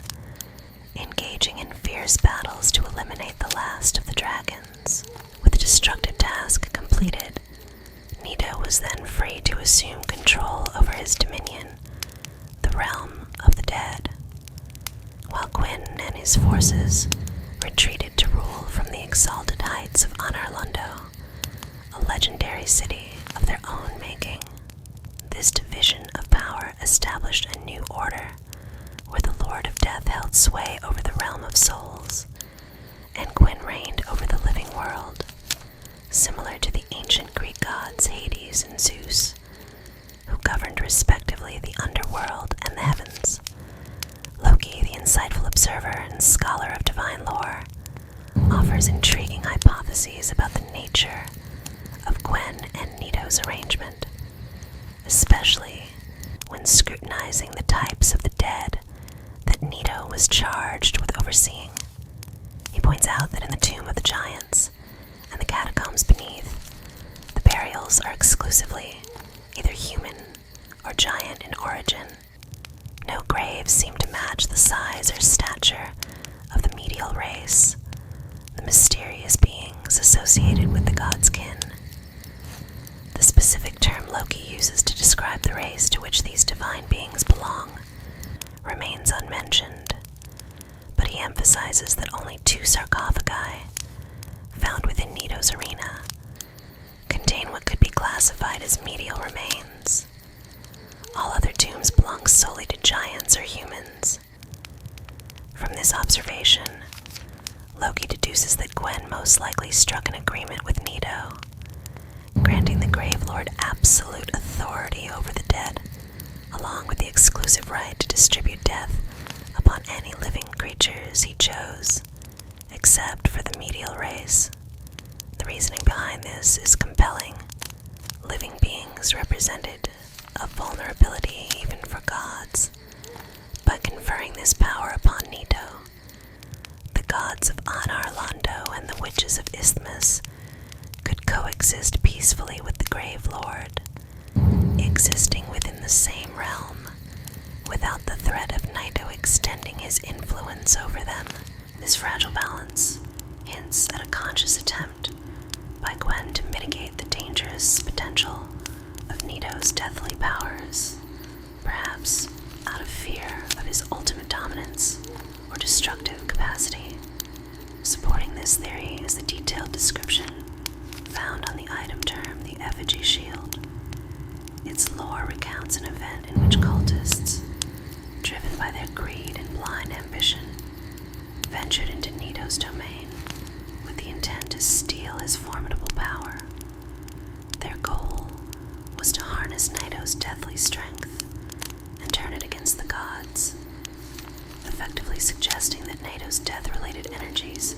engaging in fierce battles to eliminate the last of the dragons. With the destructive task completed, Nito was then free to assume control over his dominion, the realm of the dead, while Gwyn and his forces retreated to rule from the exalted heights of Anarlundo, a legendary city of their own making. This division of power established a new order, where the Lord of Death held sway over the realm of souls, and Gwyn reigned over the living world, similar to the ancient Greek gods Hades and Zeus, who governed respectively the underworld and the heavens. Loki, the insightful observer and scholar of divine lore, offers intriguing hypotheses about the nature of Gwen and Nito's arrangement, especially when scrutinizing the types of the dead that Nito was charged with overseeing. He points out that in the tomb of the giants and the catacombs beneath, the burials are exclusively either human or giant in origin. No graves seem to match the size or stature of the medial race, the mysterious beings associated with the god's kin. The specific term Loki uses to describe the race to which these divine beings belong remains unmentioned, but he emphasizes that only 2 sarcophagi, found within Nito's arena, contain what could be classified as medial remains. All other tombs belong solely to giants or humans. From this observation, Loki deduces that Gwen most likely struck an agreement with Nito, granting the Grave Lord absolute authority over the dead, along with the exclusive right to distribute death upon any living creatures he chose, except for the medial race. The reasoning behind this is compelling. Living beings represented a vulnerability even for gods. By conferring this power upon Nito, the gods of Anarlondo and the witches of Isthmus could coexist peacefully with the Grave Lord, existing within the same realm, without the threat of Nito extending his influence over them. This fragile balance hints at a conscious attempt by Gwen to mitigate the dangerous potential of Nito's deathly powers, perhaps out of fear of his ultimate dominance or destructive capacity. Supporting this theory is the detailed description found on the item term the effigy shield. Its lore recounts an event in which cultists, driven by their greed and blind ambition, ventured into Nito's domain with the intent to steal his formidable power. Their goal was to harness Nito's deathly strength and turn it against the gods, effectively suggesting that Nito's death-related energies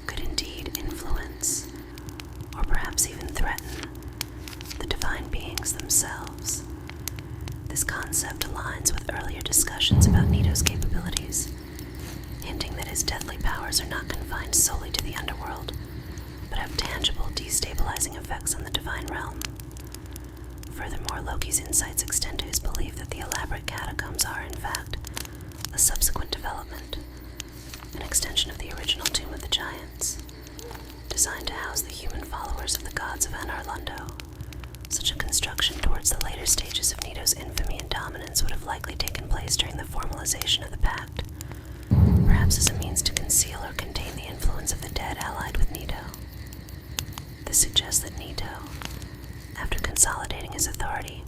could indeed influence, or perhaps even threaten, the divine beings themselves. This concept aligns with earlier discussions about Nito's capabilities, hinting that his deadly powers are not confined solely to the underworld, but have tangible destabilizing effects on the divine realm. Furthermore, Loki's insights extend to his belief that the elaborate catacombs are, in fact, a subsequent development, an extension of the original Tomb of the Giants, designed to house the human followers of the gods of Anarlundo. Such a construction towards the later stages of Nito's infamy and dominance would have likely taken place during the formalization of the pact, perhaps as a means to conceal or contain the influence of the dead allied with Nito. This suggests that Nito, after consolidating his authority,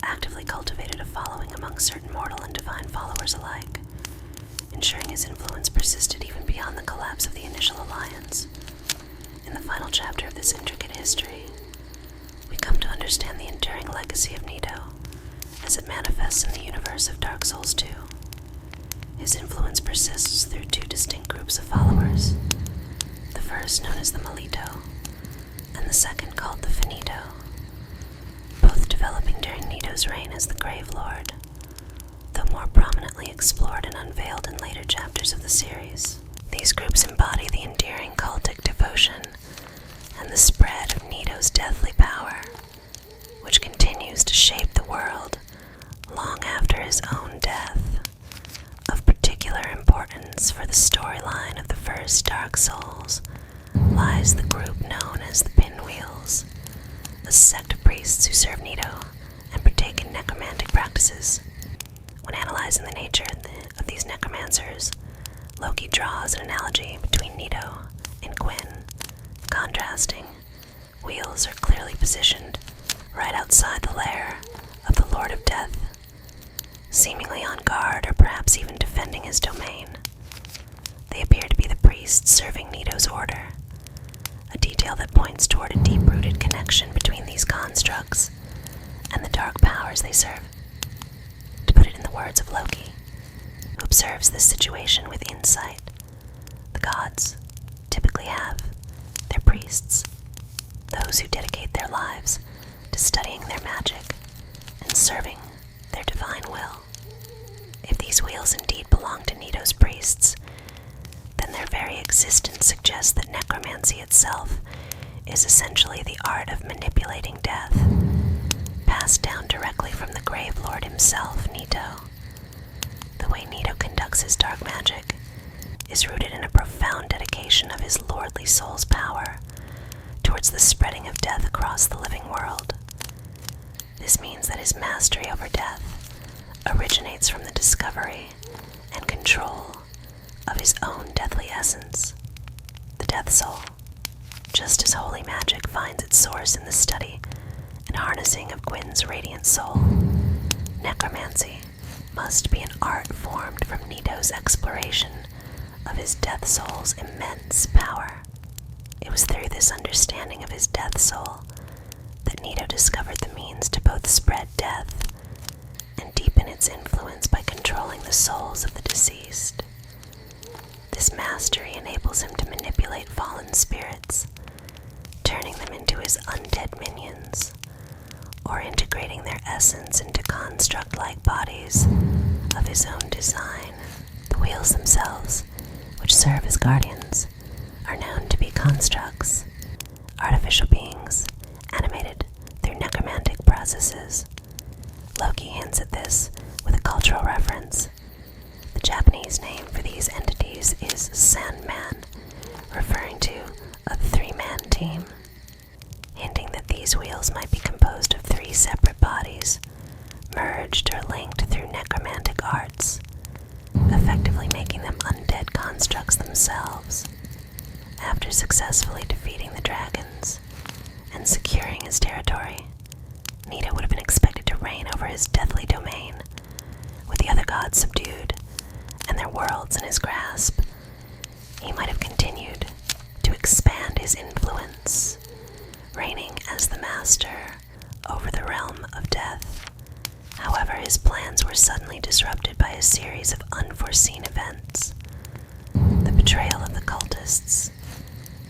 actively cultivated a following among certain mortal and divine followers alike, ensuring his influence persisted even beyond the collapse of the initial alliance. In the final chapter of this intricate history, we come to understand the enduring legacy of Nito as it manifests in the universe of Dark Souls 2. His influence persists through 2 distinct groups of followers, the first known as the Malito, and the second called the Finito, both developing during Nito's reign as the Grave Lord, though more prominently explored and unveiled in later chapters of the series. These groups embody the endearing cultic devotion and the spread of Nito's deathly power, which continues to shape the world long after his own death. Of particular importance for the storyline of the first Dark Souls lies the group known as the Pinwheels, a sect of priests who serve Nito and partake in necromantic practices. When analyzing the nature of these necromancers, Loki draws an analogy between Nito and Gwyn, contrasting. Wheels are clearly positioned right outside the lair of the Lord of Death, seemingly on guard or perhaps even defending his domain. They appear to be the priests serving Nito's order, a detail that points toward a deep-rooted connection between these constructs and the dark powers they serve. To put it in the words of Loki, who observes this situation with insight, the gods typically have their priests, those who dedicate their lives to studying their magic and serving their divine will. If these wheels indeed belong to Nito's priests, then their very existence suggests that necromancy itself is essentially the art of manipulating death, passed down directly from the Grave Lord himself, Nito. The way Nito conducts his dark magic is rooted in a profound dedication of his lordly soul's power towards the spreading of death across the living world. This means that his mastery over death originates from the discovery and control of his own deathly essence, the Death Soul, just as holy magic finds its source in the study and harnessing of Gwyn's radiant soul. Necromancy must be an art formed from Nito's exploration of his Death Soul's immense power. It was through this understanding of his Death Soul that Nito discovered the means to both spread death and deepen its influence by controlling the souls of the deceased. This mastery enables him to manipulate fallen spirits, turning them into his undead minions, or integrating their essence into construct-like bodies of his own design. The wheels themselves, which serve as guardians, are known to be constructs, artificial beings animated through necromantic processes. Loki hints at this with a cultural reference. The Japanese name for these entities is Sandman, referring to a three-man team, hinting that these wheels might be composed of three separate bodies, merged or linked through necromantic arts, effectively making them undead constructs themselves. After successfully defeating the dragons and securing his territory, Nito would have been expected to reign over his deathly domain, with the other gods subdued and their worlds in his grasp. He might have continued to expand his influence, reigning as the master over the realm of death. However, his plans were suddenly disrupted by a series of unforeseen events: the betrayal of the cultists,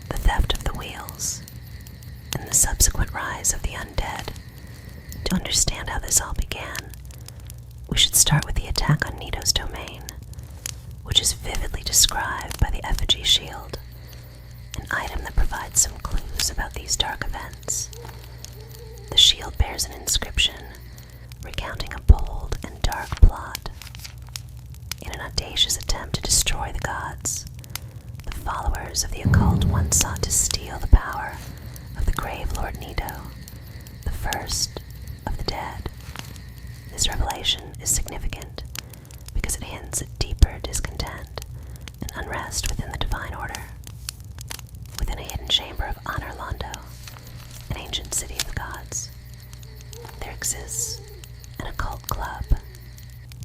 the theft of the wheels, and the subsequent rise of the undead. To understand how this all began, we should start with the attack on Nito's domain, which is vividly described by the effigy shield, an item that provides some clues about these dark events. The shield bears an inscription recounting a bold and dark plot. In an audacious attempt to destroy the gods, the followers of the occult once sought to steal the power of the Grave Lord Nito, the first of the dead. This revelation is significant because it hints at deeper discontent and unrest within the divine order. Within a hidden chamber of Londo, an ancient city of the gods, there exists an occult club,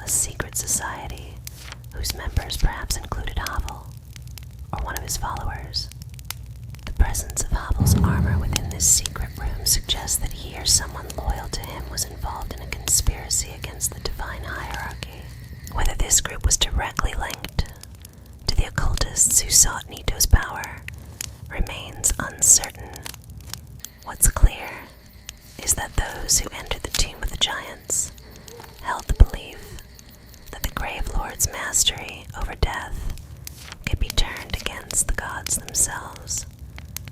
a secret society whose members perhaps included Havel, or one of his followers. The presence of Havel's armor within this secret room suggests that he or someone loyal to him was involved in a conspiracy against the divine hierarchy. Whether this group was directly linked to the occultists who sought Nito's power remains uncertain. What's clear is that those who entered the Tomb of the Giants held the belief that the Grave Lord's mastery over death could be turned against the gods themselves,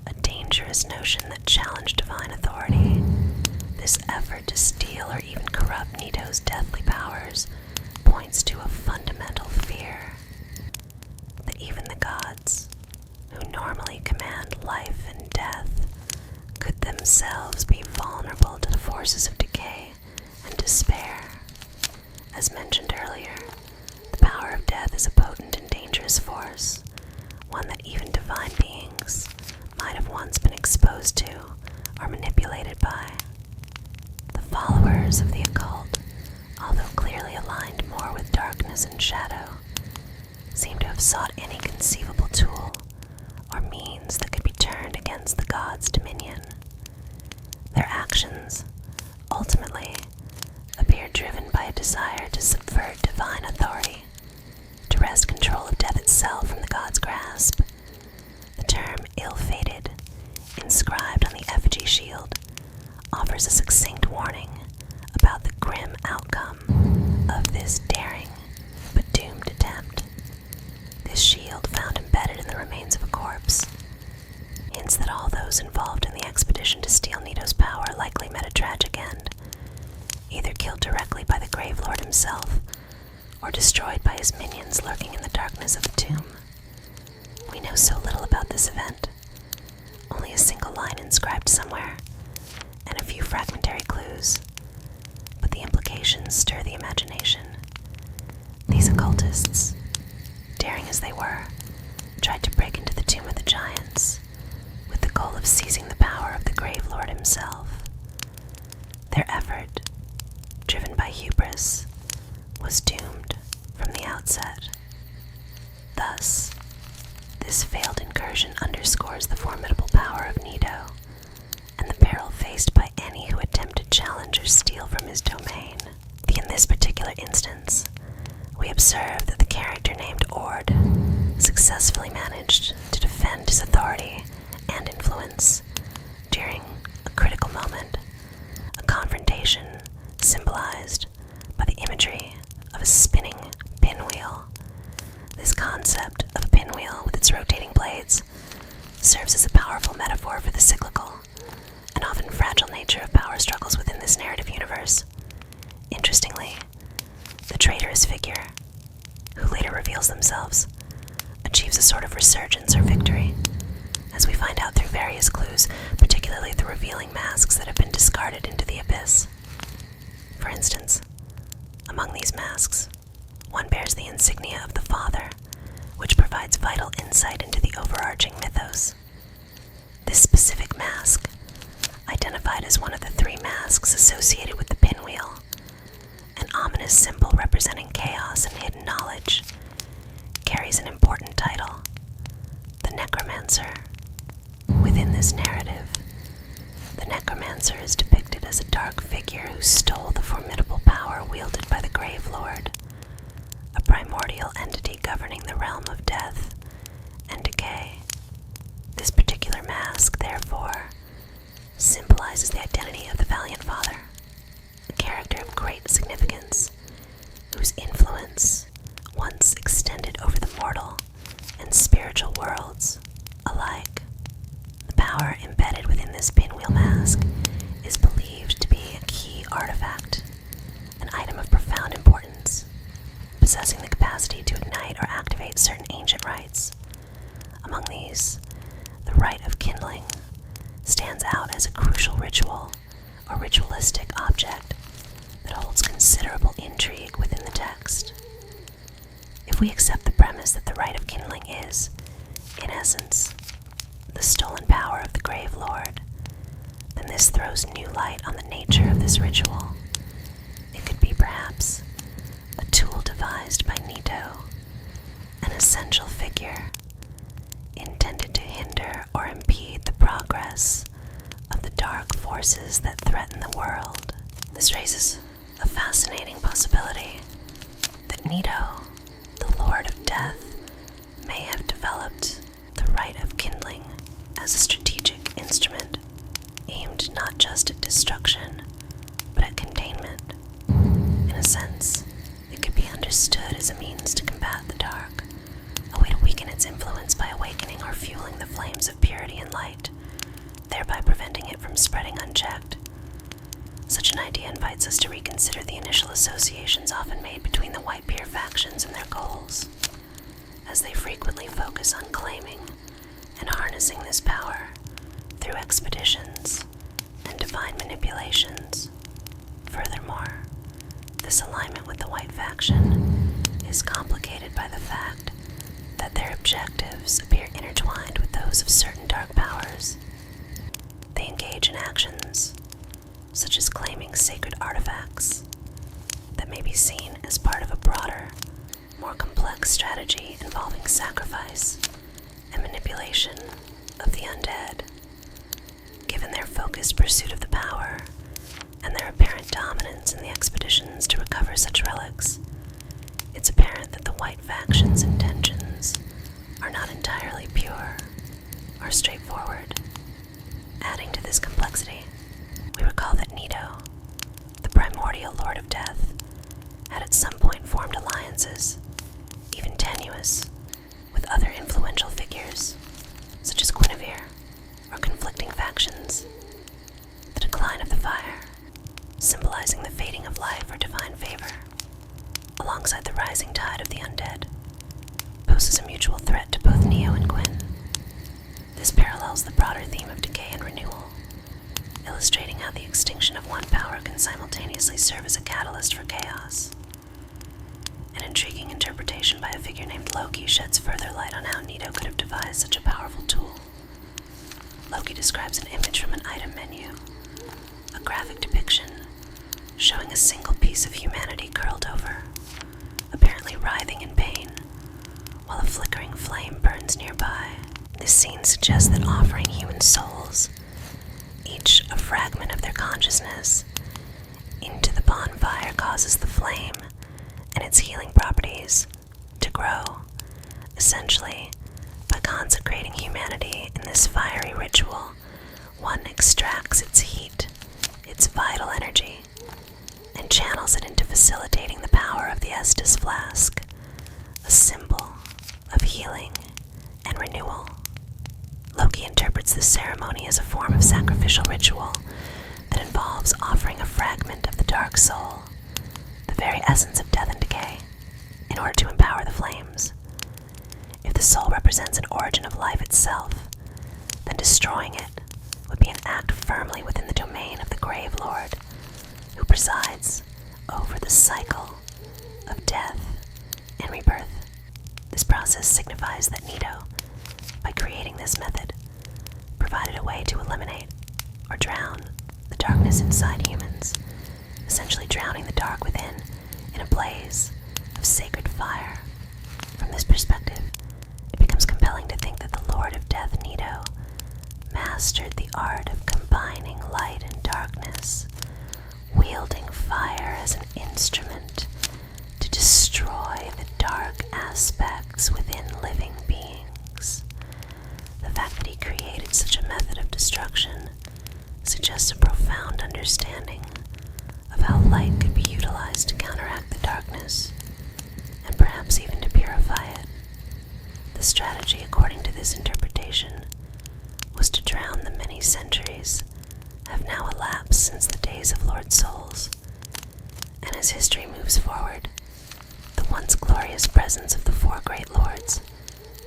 a dangerous notion that challenged divine authority. This effort to steal or even corrupt Nito's deathly powers points to a fundamental fear that even the gods, who normally command life and death, could themselves be vulnerable to the forces of decay and despair. As mentioned earlier, the power of death is a potent and dangerous dangerous force, one that even divine beings might have once been exposed to or manipulated by. The followers of the occult, although clearly aligned more with darkness and shadow, seem to have sought any conceivable tool or means that could be turned against the god's dominion. Their actions, ultimately, appear driven by a desire to subvert divine authority, to wrest control of death itself from the god's grasp. The term ill-fated, inscribed on the effigy shield, offers a succinct warning about the grim outcome of this daring but doomed attempt. This shield, found embedded in the remains of a corpse, hints that all those involved in the expedition to steal Nito's power likely met a tragic end, either killed directly by the Grave Lord himself or destroyed by his minions lurking in the darkness of the tomb. We know so little about this event, only a single line inscribed somewhere, and a few fragmentary clues, but the implications stir the imagination. These occultists, daring as they were, tried to break into the Tomb of the Giants with the goal of seizing the power of the Grave Lord himself. Their effort, driven by hubris, was doomed from the outset. Thus, this failed incursion underscores the formidable power of Nito and the peril faced by any who attempt to challenge or steal from his domain. In this particular instance, we observe that the character named Ord successfully managed to defend his authority and influence during a critical moment, a confrontation symbolized by the imagery of a spinning pinwheel. This concept of a pinwheel with its rotating blades serves as a powerful metaphor for the cyclical and often fragile nature of power struggles within this narrative universe. Interestingly, the traitorous figure, who later reveals themselves, achieves a sort of resurgence or victory, as we find out through various clues, particularly the revealing masks that have been discarded into the abyss. For instance, among these masks, one bears the insignia of the Father, which provides vital insight into the overarching mythos. This specific mask, identified as one of the three masks associated with the pinwheel, an ominous symbol representing chaos and hidden knowledge, carries an important title, the Necromancer. Within this narrative, the Necromancer is depicted as a dark figure who stole the formidable power wielded by the Grave Lord, a primordial entity governing the realm of death and decay. This particular mask, therefore, symbolizes the identity of the Valiant Father, a character of great significance, whose influence once extended over the mortal and spiritual worlds alike. The power embedded within this pinwheel mask is believed to be a key artifact, an item of profound importance, possessing the capacity to ignite or activate certain ancient rites. Among these, the rite of kindling stands out as a crucial ritual or ritualistic object that holds considerable intrigue within the text. If we accept the premise that the rite of kindling is, in essence, the stolen power of the Grave Lord, then this throws new light on the nature of this ritual. It could be perhaps a tool devised by Nito, an essential figure intended to hinder or impede the progress of the dark forces that threaten the world. This raises a fascinating possibility that Nito, the Lord of Death, may have developed the rite of kindling as a strategic instrument aimed not just at destruction, but at containment. In a sense, it could be understood as a means to combat the dark, a way to weaken its influence by awakening or fueling the flames of purity and light, thereby preventing it from spreading unchecked. Such an idea invites us to reconsider the initial associations often made between the Whitebeard factions and their goals, as they frequently focus on claiming and harnessing this power through expeditions and divine manipulations. Furthermore, this alignment with the White faction is complicated by the fact that their objectives appear intertwined with those of certain dark powers. They engage in actions such as claiming sacred artifacts that may be seen as part of a broader, more complex strategy involving sacrifice and manipulation of the undead. Given their focused pursuit of the power and their apparent dominance in the expeditions to recover such relics, it's apparent that the White faction's intentions are not entirely pure or straightforward. Adding to this complexity, we recall that Nito, the primordial Lord of Death, had at some point formed alliances, even tenuous, with other influential figures, such as Guinevere, or conflicting factions. The decline of the fire, symbolizing the fading of life or divine favor, alongside the rising tide of the undead, poses a mutual threat to both Neo and Gwyn. This parallels the broader theme of decay and renewal, illustrating how the extinction of one power can simultaneously serve as a catalyst for chaos. An intriguing interpretation by a figure named Loki sheds further light on how Nito could have devised such a powerful tool. Loki describes an image from an item menu, a graphic depiction showing a single piece of humanity curled over, apparently writhing in pain, while a flickering flame burns nearby. This scene suggests that offering human souls, each a fragment of their consciousness, into the bonfire causes the flame and its healing properties to grow. Essentially, by consecrating humanity in this fiery ritual, one extracts its heat, its vital energy, and channels it into facilitating the power of the Estus flask, a symbol of healing and renewal. Loki interprets this ceremony as a form of sacrificial ritual that involves offering a fragment of the dark soul, the very essence of death and decay, in order to empower the flames. If the soul represents an origin of life itself, then destroying it would be an act firmly within the domain of the Grave Lord, who presides over the cycle of death and rebirth. This process signifies that Nito, by creating this method, provided a way to eliminate or drown the darkness inside humans, essentially drowning the dark within in a blaze of sacred fire. From this perspective, it becomes compelling to think that the Lord of Death, Nito, mastered the art of combining light and darkness, wielding fire as an instrument to destroy the dark aspects within living beings. The fact that he created such a method of destruction suggests a profound understanding of how light could be utilized to counteract the darkness, and perhaps even to purify it. The strategy, according to this interpretation, was to drown the many centuries have now elapsed since the days of Lord Souls, and as history moves forward, the once glorious presence of the four great lords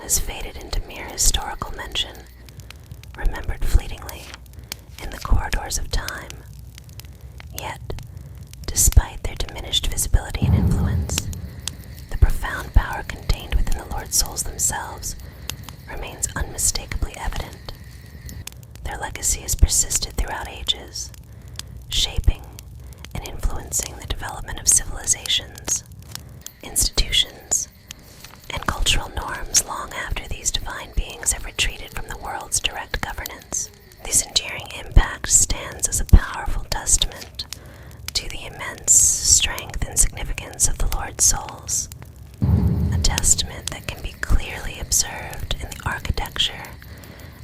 has faded into mere historical mention, remembered fleetingly in the corridors of time. Yet, despite their diminished visibility and influence, the profound power contained within the Lord Souls themselves remains unmistakably evident. Their legacy has persisted throughout ages, shaping and influencing the development of civilizations, institutions, and cultural norms long after these divine beings have retreated from the world's direct governance. This enduring impact stands as a powerful testament to the immense strength and significance of the Lord's Souls, a testament that can be clearly observed in the architecture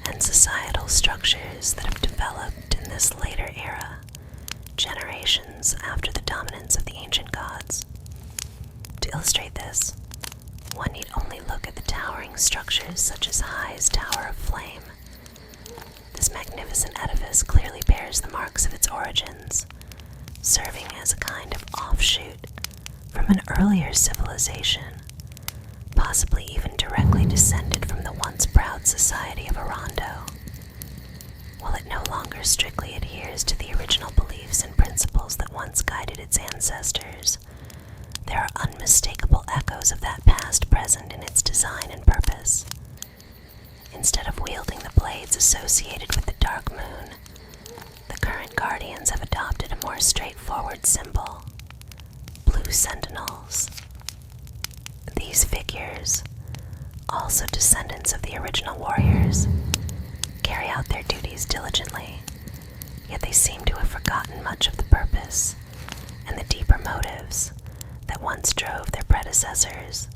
and societal structures that have developed in this later era, generations after the dominance of the ancient gods. To illustrate this, one need only look at the towering structures such as High's Tower of Flame. This magnificent edifice clearly bears the marks of its origins, serving as a kind of offshoot from an earlier civilization, possibly even directly descended from the once proud society of Arondo. While it no longer strictly adheres to the original beliefs and principles that once guided its ancestors, there are unmistakable echoes of that past present in its design and purpose. Instead of wielding the blades associated with the dark moon, the current guardians have adopted a more straightforward symbol: blue sentinels. These figures, also descendants of the original warriors, carry out their duties diligently, yet they seem to have forgotten much of the purpose and the deeper motives that once drove their predecessors.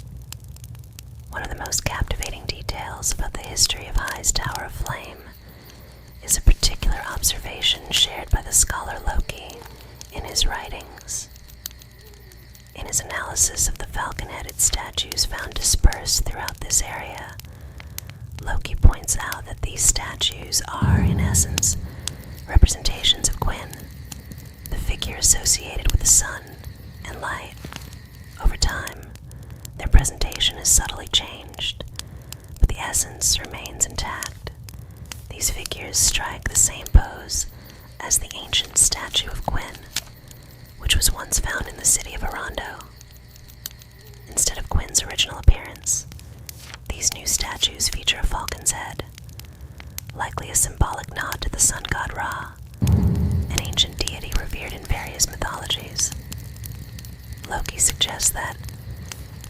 One of the most captivating details about the history of High's Tower of Flame is a particular observation shared by the scholar Loki in his writings. In his analysis of the falcon-headed statues found dispersed throughout this area, Loki points out that these statues are, in essence, representations of Gwyn, the figure associated with the sun and light. Over time, their presentation is subtly changed, but the essence remains intact. These figures strike the same pose as the ancient statue of Gwyn, which was once found in the city of Arondo. Instead of Gwyn's original appearance, these new statues feature a falcon's head, likely a symbolic nod to the sun god Ra, an ancient deity revered in various mythologies. Loki suggests that,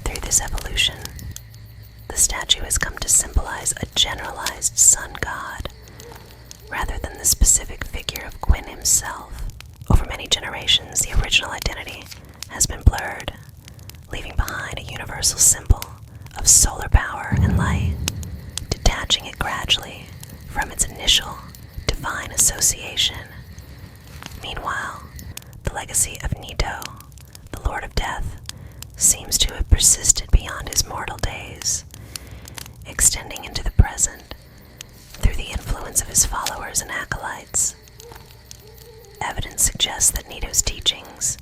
through this evolution, the statue has come to symbolize a generalized sun god, rather than the specific figure of Gwyn himself. Over many generations, the original identity has been blurred, leaving behind a universal symbol of solar power and light, detaching it gradually from its initial divine association. Meanwhile, the legacy of Nito, the Lord of Death, seems to have persisted beyond his mortal days, extending into the present through the influence of his followers and acolytes. Evidence suggests that Nito's teachings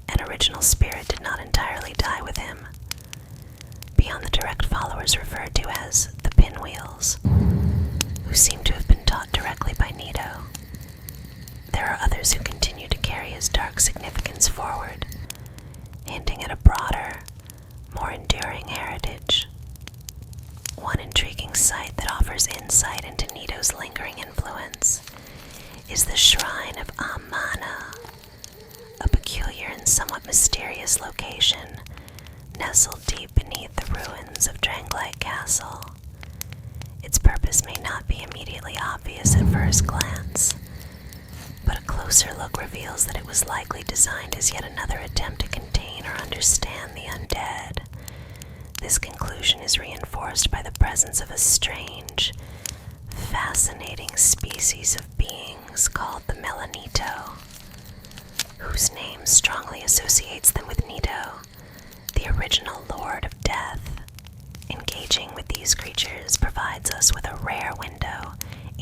and original spirit did not entirely die with him. Beyond the direct followers referred to as the pinwheels, who seem to have been taught directly by Nito, there are others who continue to carry his dark significance forward, hinting at a broader, more enduring heritage. One intriguing site that offers insight into Nito's lingering influence is the Shrine of Amana, a peculiar and somewhat mysterious location nestled deep beneath the ruins of Dranglite Castle. Its purpose may not be immediately obvious at first glance, but a closer look reveals that it was likely designed as yet another attempt to contain or understand the undead. This conclusion is reinforced by the presence of a strange, fascinating species of beings called the Melanito, whose name strongly associates them with Nito, the original Lord of Death. Engaging with these creatures provides us with a rare window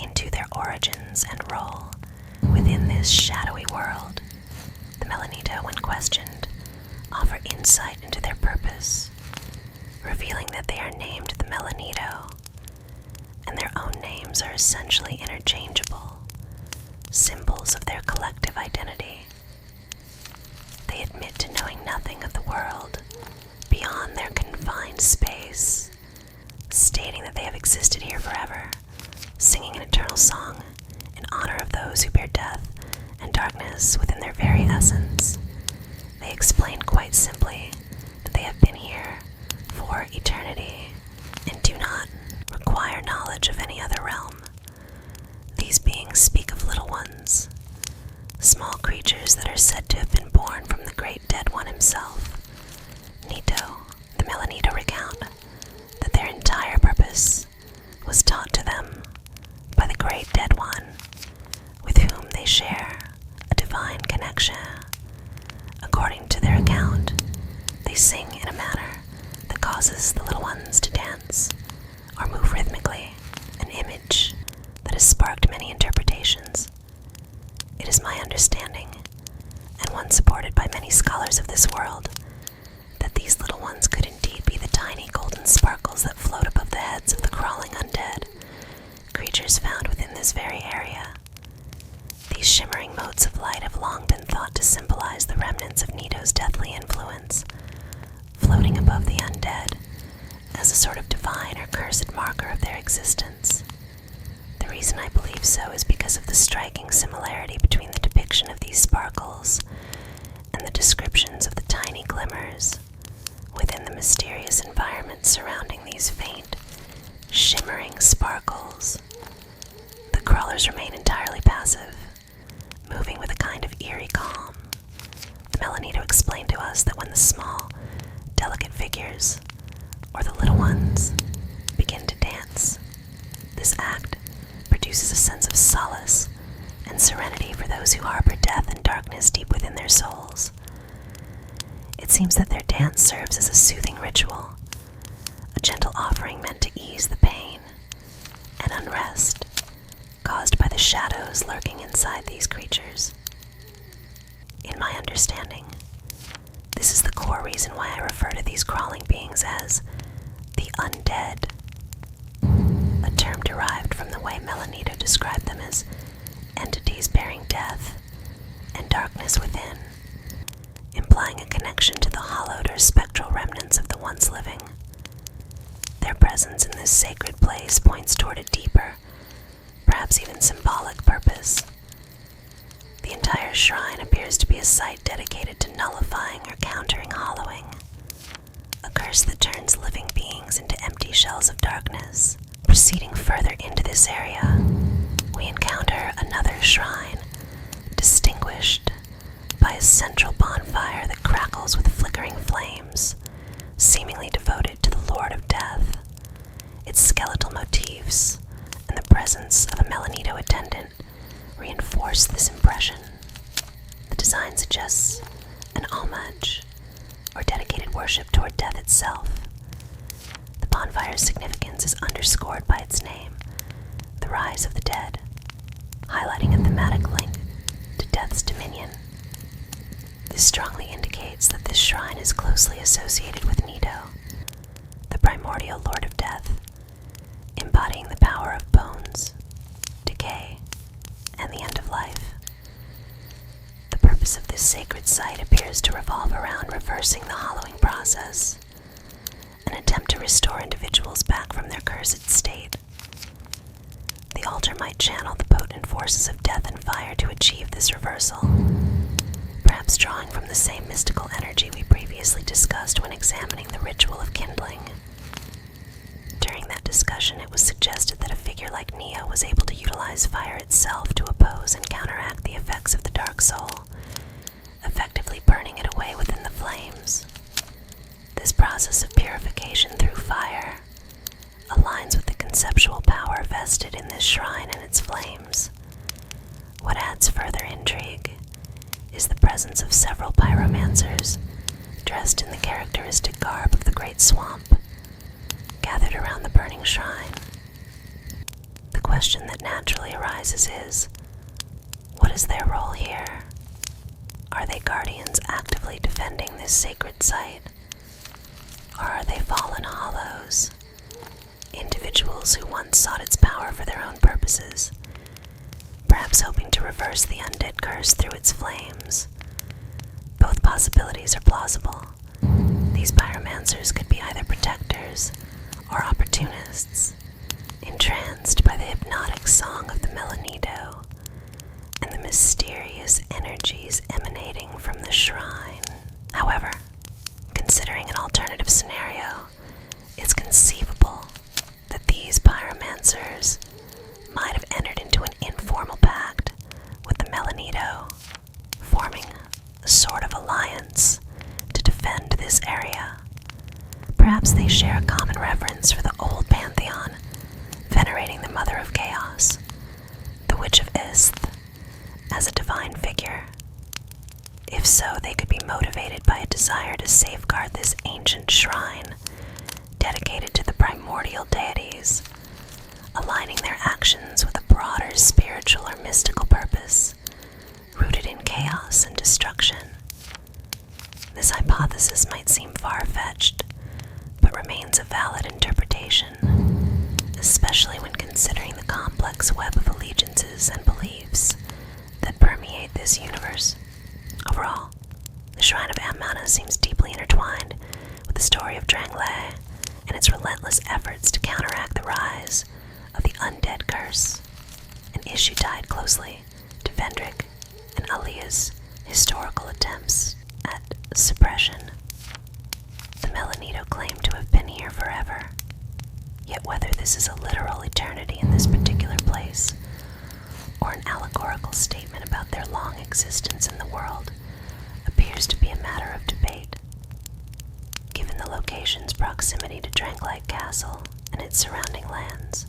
into their origins and role within this shadowy world. The Melanito, when questioned, offer insight into their purpose, revealing that they are named the Melanito, and their own names are essentially interchangeable, symbols of their collective identity. They admit to knowing nothing of the world beyond their confined space, stating that they have existed here forever, singing an eternal song in honor of those who bear death and darkness within their very essence. They explain quite simply that they have been here for eternity and do not require knowledge of any other realm. These beings speak of little ones, small creatures that are said to have been born from the great dead one himself. Nito, the Melanito, recount that their entire purpose was taught to them by the great dead one, with whom they share a divine connection. According to their account, they sing in a manner that causes the little ones to dance or move rhythmically, an image that has sparked many interpretations. It is my understanding, and one supported by many scholars of this world, that these little ones could indeed be the tiny golden sparkles that float above the heads of the crawling undead, creatures found within this very area. These shimmering motes of light have long been thought to symbolize the remnants of Nito's deathly influence, floating above the undead as a sort of divine or cursed marker of their existence. The reason I believe so is because of the striking similarity between the depiction of these sparkles and the descriptions of the tiny glimmers within the mysterious environment surrounding these faint, shimmering sparkles. The crawlers remain entirely passive, moving with a kind of eerie calm. Nito explained to us that when the small, delicate figures, or the little ones, begin to dance, this act produces a sense of solace and serenity for those who harbor death and darkness deep within their souls. It seems that their dance serves as a soothing ritual, a gentle offering meant to ease the pain and unrest caused by the shadows lurking inside these creatures. In my understanding, this is the core reason why I refer to these crawling beings as the undead, a term derived from the way Nito described them as entities bearing death and darkness within, implying a connection to the hollowed or spectral remnants of the once living. Their presence in this sacred place points toward a deeper, perhaps even symbolic purpose. The entire shrine appears to be a site dedicated to nullifying or countering hollowing, a curse that turns living beings into empty shells of darkness. Proceeding further into this area, we encounter another shrine, distinguished by a central bonfire that crackles with flickering flames, seemingly devoted to the Lord of Death. Its skeletal motifs and the presence of a Nito attendant reinforce this impression. The design suggests an homage or dedicated worship toward death itself. The bonfire's significance is underscored by its name, the Rise of the Dead, highlighting a thematic link to death's dominion. This strongly indicates that this shrine is closely associated with Nito, the primordial Lord of Death, embodying the power of bones, decay, and the end of life. The purpose of this sacred site appears to revolve around reversing the hollowing process, an attempt to restore individuals back from their cursed state. The altar might channel the potent forces of death and fire to achieve this reversal, perhaps drawing from the same mystical energy we previously discussed when examining the ritual of kindling. During that discussion, it was suggested that a figure like Neo was able to utilize fire itself to oppose and counteract the effects of the dark soul, effectively burning it away within the flames. This process of purification through fire aligns with the conceptual power vested in this shrine and its flames. What adds further intrigue is the presence of several pyromancers dressed in the characteristic garb of the Great Swamp, gathered around the burning shrine. The question that naturally arises is, what is their role here? Are they guardians actively defending this sacred site? Or are they fallen hollows, individuals who once sought its power for their own purposes, perhaps hoping to reverse the undead curse through its flames? Both possibilities are plausible. These pyromancers could be either protectors or opportunists, entranced by the hypnotic song of the Nito and the mysterious energies emanating from the shrine. However, considering an alternative scenario, it's conceivable that these pyromancers might have entered into an informal pact with the Nito, forming a sort of alliance to defend this area. Perhaps they share a common reverence for the old pantheon, venerating the Mother of Chaos, the Witch of Isth, as a divine figure. If so, they could be motivated by a desire to safeguard this ancient shrine dedicated to the primordial deities, aligning their actions with a broader spiritual or mystical purpose, rooted in chaos and destruction. This hypothesis might seem far-fetched, but remains a valid interpretation, especially when considering the complex web of allegiances and beliefs that permeate this universe. Overall, the Shrine of Amana seems deeply intertwined with the Stranglay and its relentless efforts to counteract the rise of the undead curse, an issue tied closely to Vendrick and Alia's historical attempts at suppression. The Melanito claim to have been here forever, yet whether this is a literal eternity in this particular place, or an allegorical statement about their long existence in the world, appears to be a matter of debate. Given the location's proximity to Dranglite Castle and its surrounding lands,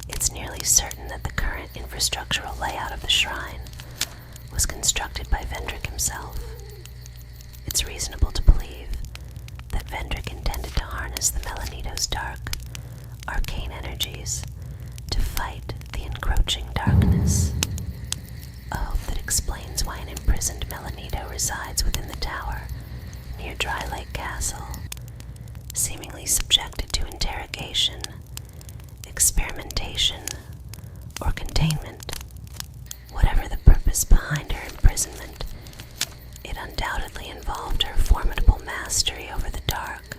it's nearly certain that the current infrastructural layout of the shrine was constructed by Vendrick himself. It's reasonable to believe that Vendrick intended to harness the Melanito's dark, arcane energies to fight the encroaching darkness, a hope that explains why an imprisoned Melanito resides within the tower near Dry Lake Castle, seemingly subjected to interrogation, experimentation, or containment. Whatever the purpose behind her imprisonment, it undoubtedly involved her formidable mastery over the dark,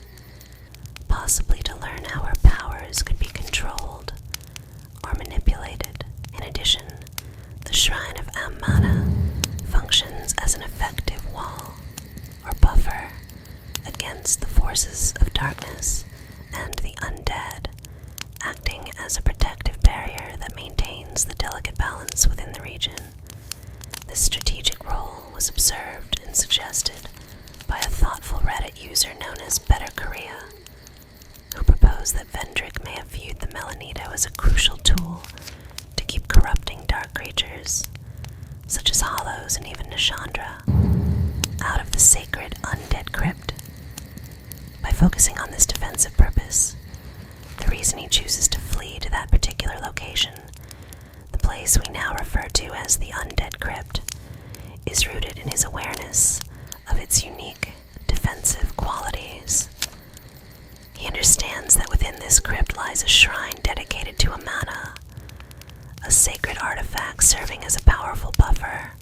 possibly to learn how her powers could be controlled or manipulated. In addition, the Shrine of Ammana functions as an effective wall or buffer against the forces of darkness and the undead, acting as a protective barrier that maintains the delicate balance within the region. This strategic role was observed and suggested by a thoughtful Reddit user known as Better Korea, who proposed that Vendrick may have viewed the Melanito as a crucial tool to keep corrupting dark creatures, such as Hollows and even Nishandra, out of the sacred undead crypt. By focusing on this defensive purpose, the reason he chooses to flee to that particular location, the place we now refer to as the Undead Crypt, is rooted in his awareness of its unique defensive qualities. He understands that within this crypt lies a shrine dedicated to Ammana, a sacred artifact serving as a powerful buffer,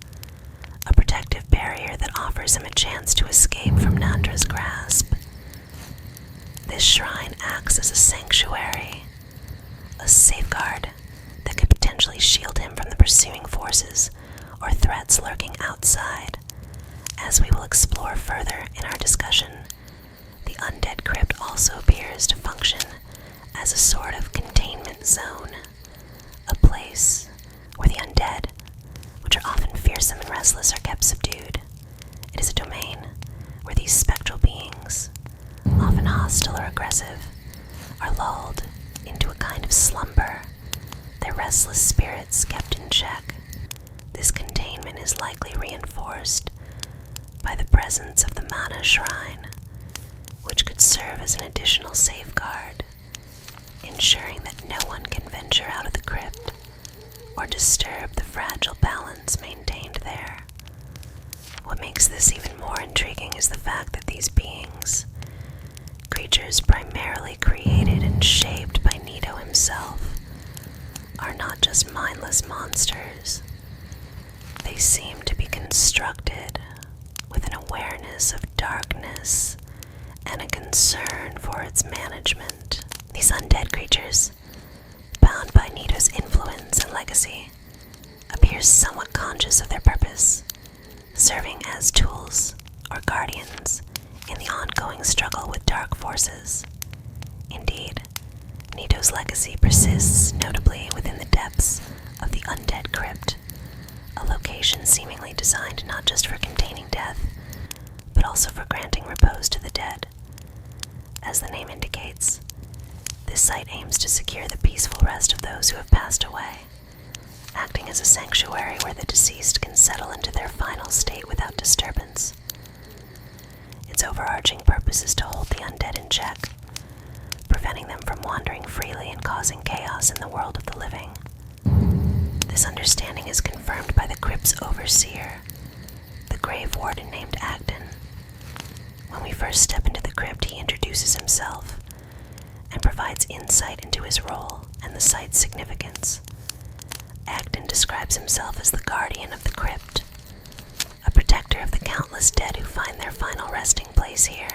a protective barrier that offers him a chance to escape from Nandra's grasp. This shrine acts as a sanctuary, a safeguard that could potentially shield him from the pursuing forces or threats lurking outside. As we will explore further in our discussion, the Undead Crypt also appears to function as a sort of containment zone, a place where the undead, which are often fearsome and restless, are kept subdued. It is a domain where these spectral beings, often hostile or aggressive, are lulled into a kind of slumber, their restless spirits kept in check. This containment is likely reinforced by the presence of the Mana Shrine, which could serve as an additional safeguard, ensuring that no one can venture out of the crypt or disturb the fragile balance maintained there. What makes this even more intriguing is the fact that these beings, creatures primarily created and shaped by Nito himself, are not just mindless monsters. They seem to be constructed with an awareness of darkness and a concern for its management. These undead creatures, bound by Nito's influence and legacy, appear somewhat conscious of their purpose, serving as tools or guardians in the ongoing struggle with dark forces. Indeed, Nito's legacy persists notably within the depths of the Undead Crypt, a location seemingly designed not just for containing death, but also for granting repose to the dead. As the name indicates, this site aims to secure the peaceful rest of those who have passed away, acting as a sanctuary where the deceased can settle into their final state without disturbance. Its overarching purpose is to hold the undead in check, preventing them from wandering freely and causing chaos in the world of the living. This understanding is confirmed by the crypt's overseer, the grave warden named Agden. When we first step into the crypt, he introduces himself and provides insight into his role and the site's significance. Agden describes himself as the guardian of the crypt, a protector of the countless dead who find their final resting place here.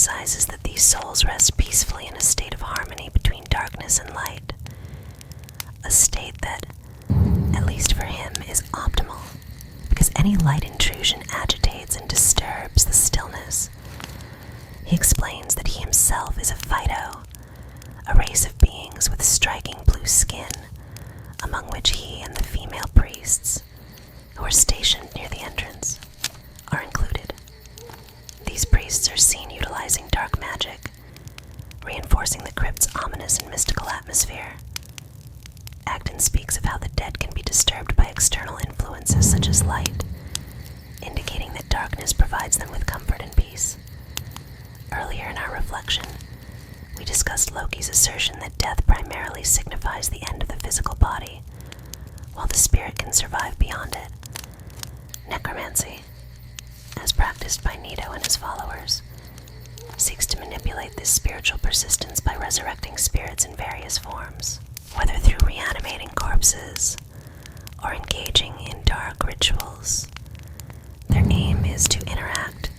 emphasizes that these souls rest peacefully in a state of harmony between darkness and light, a state that, at least for him, is optimal, because any light intrusion agitates and disturbs the stillness. He explains that he himself is a Phyto, a race of beings with striking blue skin, among which he and the female priests, who are stationed near the entrance, are included. These priests are seen utilizing dark magic, reinforcing the crypt's ominous and mystical atmosphere. Acton speaks of how the dead can be disturbed by external influences such as light, indicating that darkness provides them with comfort and peace. Earlier in our reflection, we discussed Loki's assertion that death primarily signifies the end of the physical body, while the spirit can survive beyond it. Necromancy, as practiced by Nito and his followers, seeks to manipulate this spiritual persistence by resurrecting spirits in various forms, whether through reanimating corpses or engaging in dark rituals. Their aim is to interact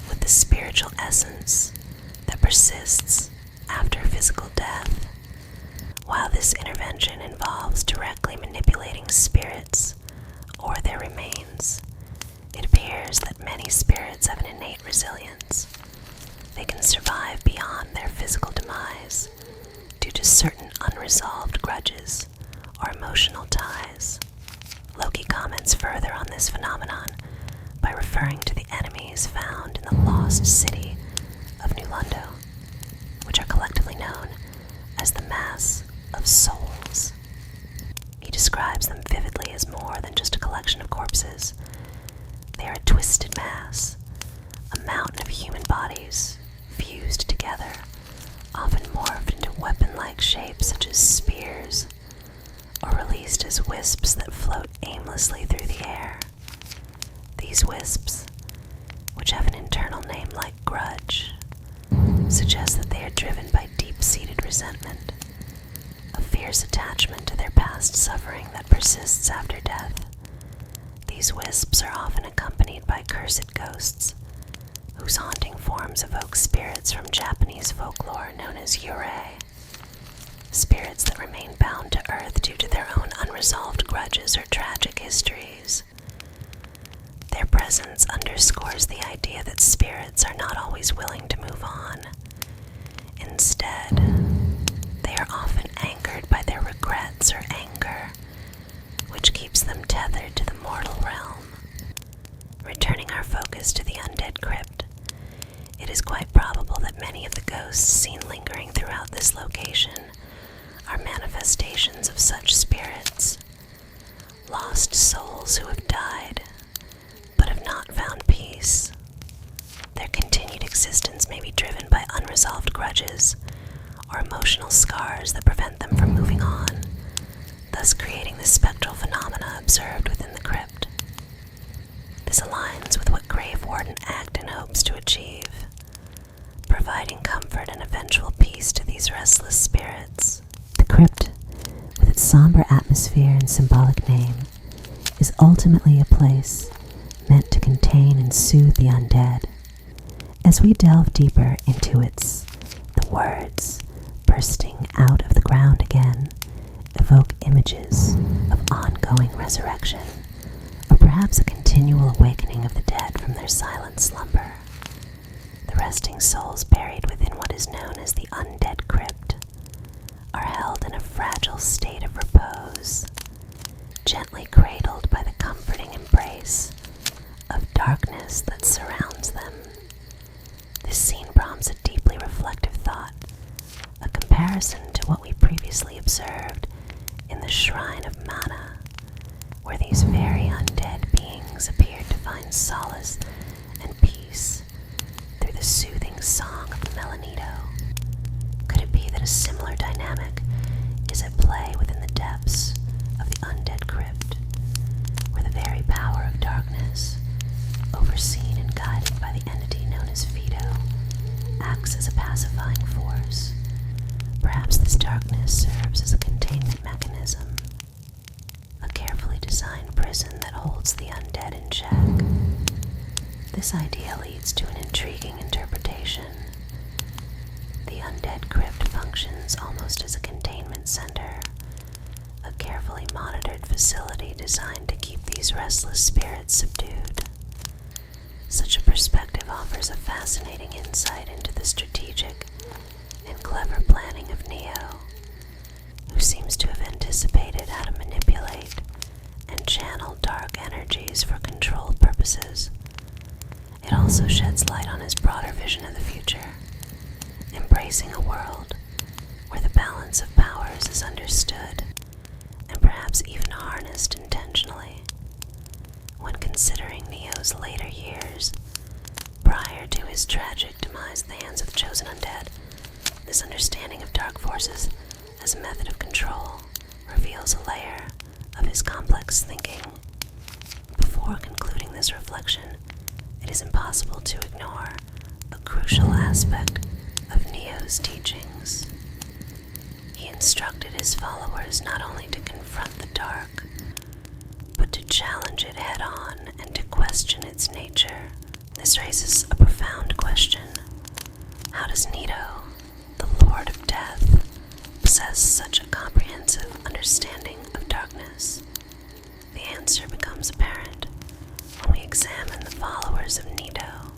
with the spiritual essence that persists after physical death. While this intervention involves directly manipulating spirits or their remains, it appears that many spirits have an innate resilience. They can survive beyond their physical demise due to certain unresolved grudges or emotional ties. Loki comments further on this phenomenon by referring to the enemies found in the lost city of New Londo, which are collectively known as the Mass of Souls. He describes them vividly as more than just a collection of corpses. They are a twisted mass, a mountain of human bodies fused together, often morphed into weapon-like shapes such as spears, or released as wisps that float aimlessly through the air. These wisps, which have an internal name like grudge, suggest that they are driven by deep-seated resentment, a fierce attachment to their past suffering that persists after death. These wisps are often accompanied by cursed ghosts, whose haunting forms evoke spirits from Japanese folklore known as yurei, spirits that remain bound to earth due to their own unresolved grudges or tragic histories. Their presence underscores the idea that spirits are not always willing to move on. Instead, they are often anchored by their regrets or anger, which keeps them tethered to the mortal realm. Returning our focus to the undead crypt, it is quite probable that many of the ghosts seen lingering throughout this location are manifestations of such spirits, lost souls who have died but have not found peace. Their continued existence may be driven by unresolved grudges or emotional scars that prevent them from moving on, thus creating the spectral phenomena observed within the crypt. This aligns with what Grave Warden Acton hopes to achieve, providing comfort and eventual peace to these restless spirits. The crypt, with its somber atmosphere and symbolic name, is ultimately a place meant to contain and soothe the undead. As we delve deeper into the words bursting out of the ground again evoke images of ongoing resurrection, or perhaps a continual awakening of the dead from their silent slumber. The resting souls buried within what is known as the undead crypt are held in a fragile state of repose, gently cradled by the comforting embrace of darkness that surrounds them. This scene prompts a deeply reflective thought, a comparison to what we previously observed in the Shrine of Mana, where these very undead beings appeared to find solace and peace through the soothing song of the Melanito. Could it be that a similar dynamic is at play within the depths of the undead crypt, where the very power of darkness, overseen and guided by the entity known as Fido, acts as a pacifying force? Perhaps this darkness serves as a containment mechanism, a carefully designed prison that holds the undead in check. This idea leads to an intriguing interpretation. The undead crypt functions almost as a containment center, a carefully monitored facility designed to keep these restless spirits subdued. Such a perspective offers a fascinating insight into the strategic and clever planning of Neo, who seems to have anticipated how to manipulate and channel dark energies for control purposes. It also sheds light on his broader vision of the future, embracing a world where the balance of powers is understood and perhaps even harnessed intentionally. When considering Neo's later years, prior to his tragic demise at the hands of the chosen undead, this understanding of dark forces as a method of control reveals a layer of his complex thinking. Before concluding this reflection, it is impossible to ignore a crucial aspect of Neo's teachings. He instructed his followers not only to confront the dark, but to challenge it head-on and to question its nature. This raises a profound question. How does Nito, the Lord of Death, possess such a comprehensive understanding of darkness? The answer becomes apparent when we examine the followers of Nito,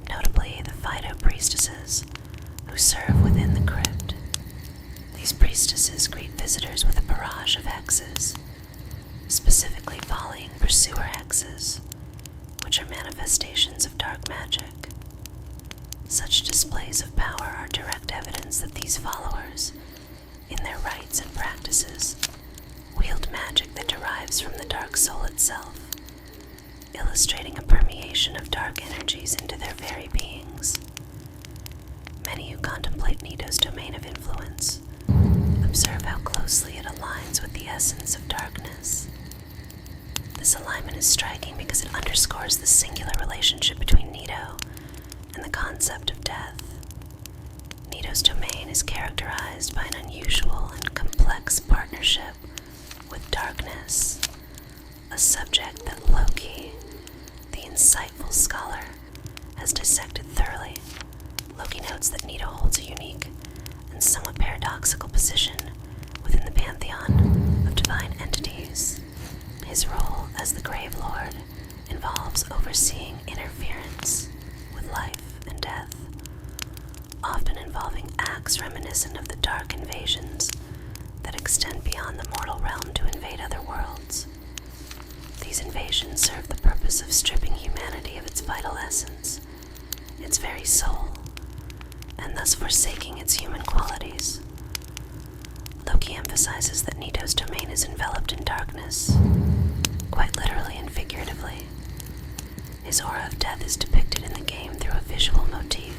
notably the phyto-priestesses who serve within the crypt. These priestesses greet visitors with a barrage of hexes, specifically volleying pursuer hexes, which are manifestations of dark magic. Such displays of power are direct evidence that these followers, in their rites and practices, wield magic that derives from the dark soul itself, illustrating a permeation of dark energies into their very beings. Many who contemplate Nito's domain of influence observe how closely it aligns with the essence of darkness. This alignment is striking because it underscores the singular relationship between Nito and the concept of death. Nito's domain is characterized by an unusual and complex partnership with darkness, a subject that Loki, the insightful scholar, has dissected thoroughly. Loki notes that Nito holds a unique and somewhat paradoxical position within the pantheon of divine entities. His role as the Grave Lord involves overseeing interference with life and death, often involving acts reminiscent of the dark invasions that extend beyond the mortal realm to invade other worlds. These invasions serve the purpose of stripping humanity of its vital essence, its very soul, and thus forsaking its human qualities. Loki emphasizes that Nito's domain is enveloped in darkness, quite literally and figuratively. His aura of death is depicted in the game through a visual motif,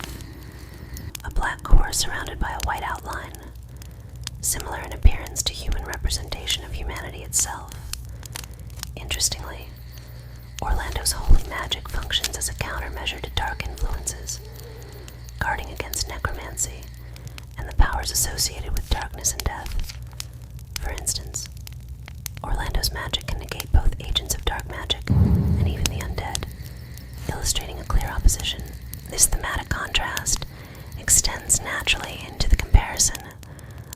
a black core surrounded by a white outline, similar in appearance to human representation of humanity itself. Interestingly, Orlando's holy magic functions as a countermeasure to dark influences, guarding against necromancy and the powers associated with darkness and death. For instance, Orlando's magic can negate both agents of dark magic and even the undead, illustrating a clear opposition. This thematic contrast extends naturally into the comparison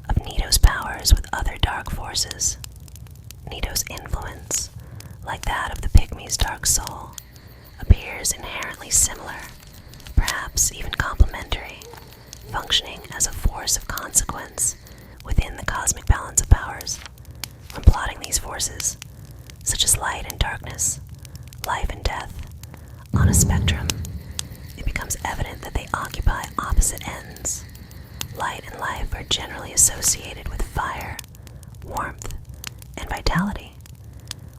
of Nito's powers with other dark forces. Nito's influence, like that of the pygmy's dark soul, appears inherently similar, perhaps even complementary, functioning as a force of consequence within the cosmic balance of powers. When plotting these forces, such as light and darkness, life and death, on a spectrum, it becomes evident that they occupy opposite ends. Light and life are generally associated with fire, warmth, and vitality,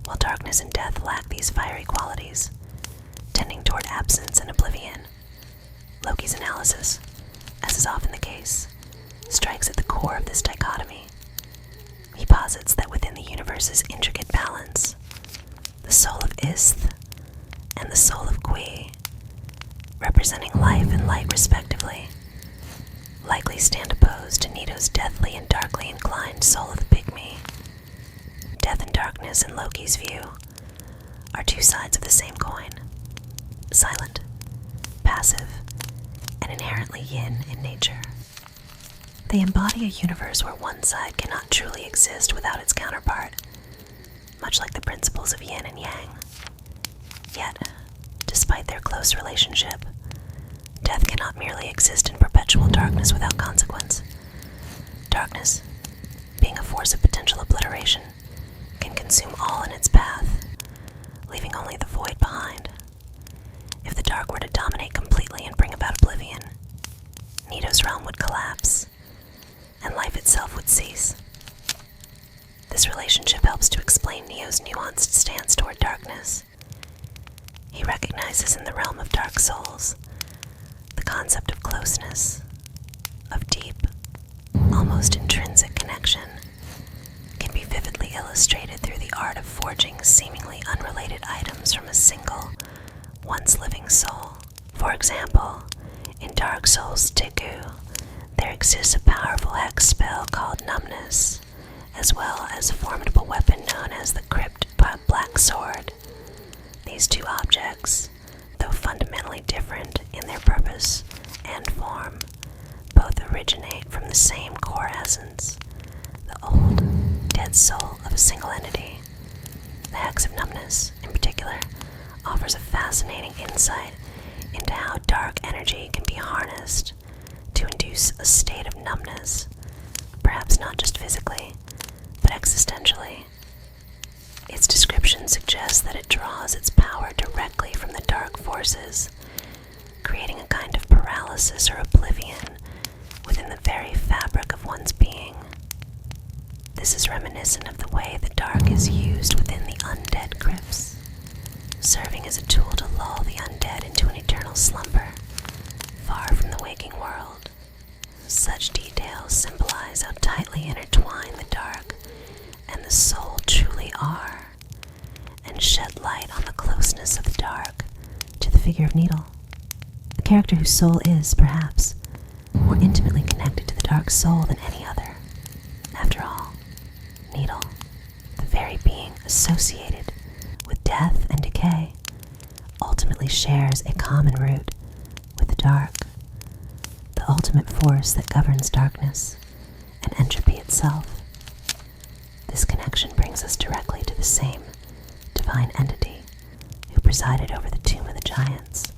while darkness and death lack these fiery qualities, tending toward absence and oblivion. Loki's analysis, as is often the case, strikes at the core of this dichotomy. He posits that within the universe's intricate balance, the soul of Isth and the soul of Qui, representing life and light respectively, likely stand opposed to Nito's deathly and darkly inclined soul of the pygmy. Death and darkness, in Loki's view, are two sides of the same coin, silent, passive, and inherently yin in nature. They embody a universe where one side cannot truly exist without its counterpart, much like the principles of yin and yang. Yet, despite their close relationship, death cannot merely exist in perpetual darkness without consequence. Darkness, being a force of potential obliteration, can consume all in its path, leaving only the void behind. If the dark were to dominate completely and bring about oblivion, Nito's realm would collapse, and life itself would cease. This relationship helps to explain Neo's nuanced stance toward darkness. He recognizes in the realm of dark souls the concept of closeness, of deep, almost intrinsic connection, can be vividly illustrated through the art of forging seemingly unrelated items from a single, once living soul. For example, in Dark Souls decode, there exists a powerful hex spell called Numbness, as well as a formidable weapon known as the Crypt Black Sword. These two objects, though fundamentally different in their purpose and form, both originate from the same core essence, the old, dead soul of a single entity. The Hex of Numbness, in particular, offers a fascinating insight into how dark energy can be harnessed to induce a state of numbness, perhaps not just physically, but existentially. Its description suggests that it draws its power directly from the dark forces, creating a kind of paralysis or oblivion within the very fabric of one's being. This is reminiscent of the way the dark is used within the undead crypts, serving as a tool to lull the undead into an eternal slumber, far from the waking world. Such details symbolize how tightly intertwined the dark and the soul truly are, and shed light on the closeness of the dark to the figure of Nito, a character whose soul is, perhaps, more intimately connected to the dark soul than any other. After all, Nito, the very being associated with death and decay, ultimately shares a common root with the dark, the ultimate force that governs darkness and entropy itself. This connection brings us directly to the same divine entity who presided over the Tomb of the Giants,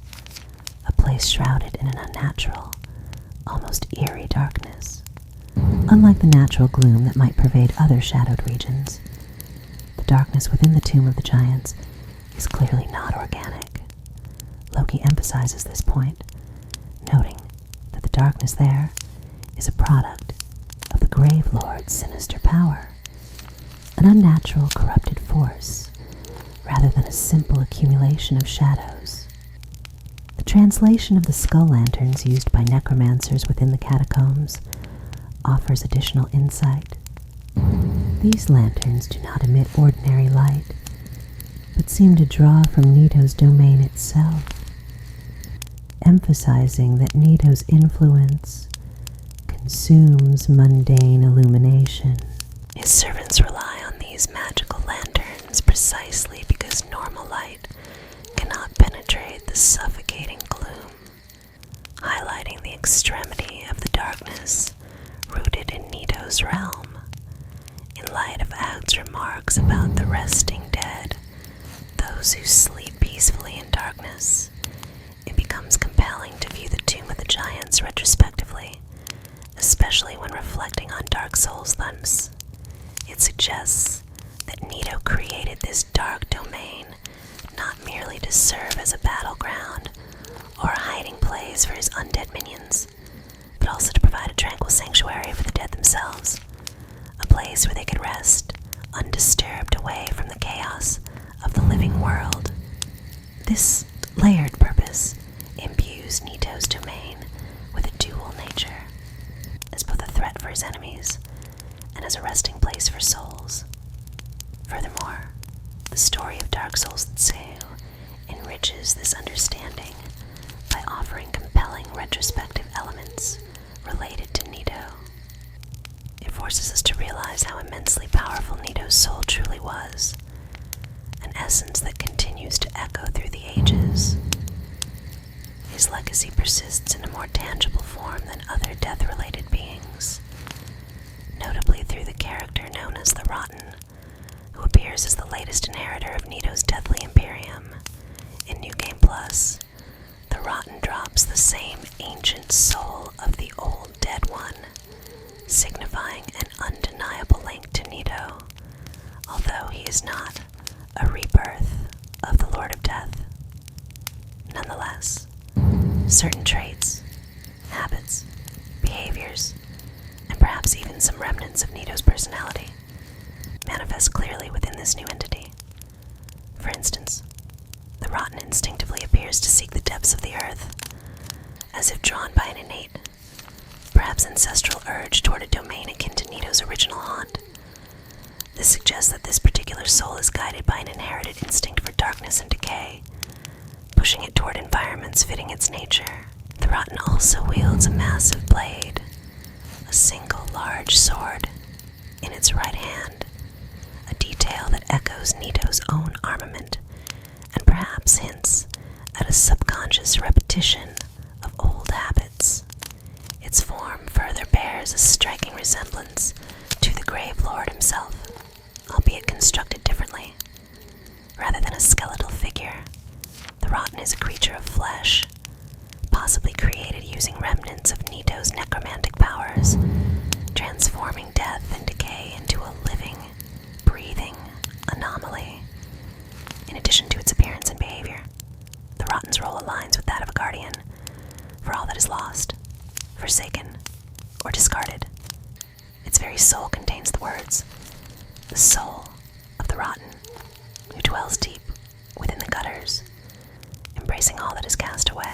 a place shrouded in an unnatural, almost eerie darkness. Unlike the natural gloom that might pervade other shadowed regions, the darkness within the Tomb of the Giants is clearly not organic. Loki emphasizes this point, noting that the darkness there is a product of the Grave Lord's sinister power, an unnatural, corrupted force, rather than a simple accumulation of shadows. The translation of the skull lanterns used by necromancers within the catacombs offers additional insight. These lanterns do not emit ordinary light, but seem to draw from Nito's domain itself, emphasizing that Nito's influence consumes mundane illumination. His servants rely on these magical lanterns precisely because normal light cannot penetrate the suffocating gloom, highlighting the extremity of the darkness rooted in Nito's realm. In light of Ag's remarks about the resting dead, those who sleep peacefully in darkness, it becomes compelling to view the Tomb of the Giants retrospectively, especially when reflecting on Dark Souls thus. It suggests that Nito created this dark domain not merely to serve as a battleground or a hiding place for his undead minions, but also to provide a tranquil sanctuary for the dead themselves, a place where they could rest, undisturbed away from the chaos of the living world. This layered purpose imbues Nito's domain with a dual nature, as both a threat for his enemies and as a resting place for souls. Furthermore, the story of Dark Souls 2 enriches this understanding by offering compelling retrospective elements related to Nito. It forces us to realize how immensely powerful Nito's soul truly was, an essence that continues to echo through the ages. his legacy persists in a more tangible form than other death-related beings, notably through the character known as the Rotten, who appears as the latest inheritor of Nito's deathly Imperium. In New Game Plus, the Rotten drops the same ancient soul of the old dead one, signifying an undeniable link to Nito, although he is not a rebirth of the Lord of Death. Nonetheless, certain traits, habits, behaviors, and perhaps even some remnants of Nito's personality manifest clearly within this new entity. For instance, the Rotten instinctively appears to seek the depths of the earth, as if drawn by an innate, perhaps ancestral urge toward a domain akin to Nito's original haunt. This suggests that this particular soul is guided by an inherited instinct for darkness and decay, pushing it toward environments fitting its nature. The Rotten also wields a massive blade, a single large sword, in its right hand, a detail that echoes Nito's own armament and perhaps hints at a subconscious repetition of old habits. Its form further bears a striking resemblance to the Grave Lord himself, albeit constructed differently. Rather than a skeletal figure, the Rotten is a creature of flesh, possibly created using remnants of Nito's necromantic powers, transforming death and decay into a living, breathing anomaly. In addition to its appearance and behavior, the Rotten's role aligns with that of a guardian for all that is lost, forsaken, or discarded. Its very soul contains the words, "The soul of the Rotten, who dwells deep within the gutters, embracing all that is cast away."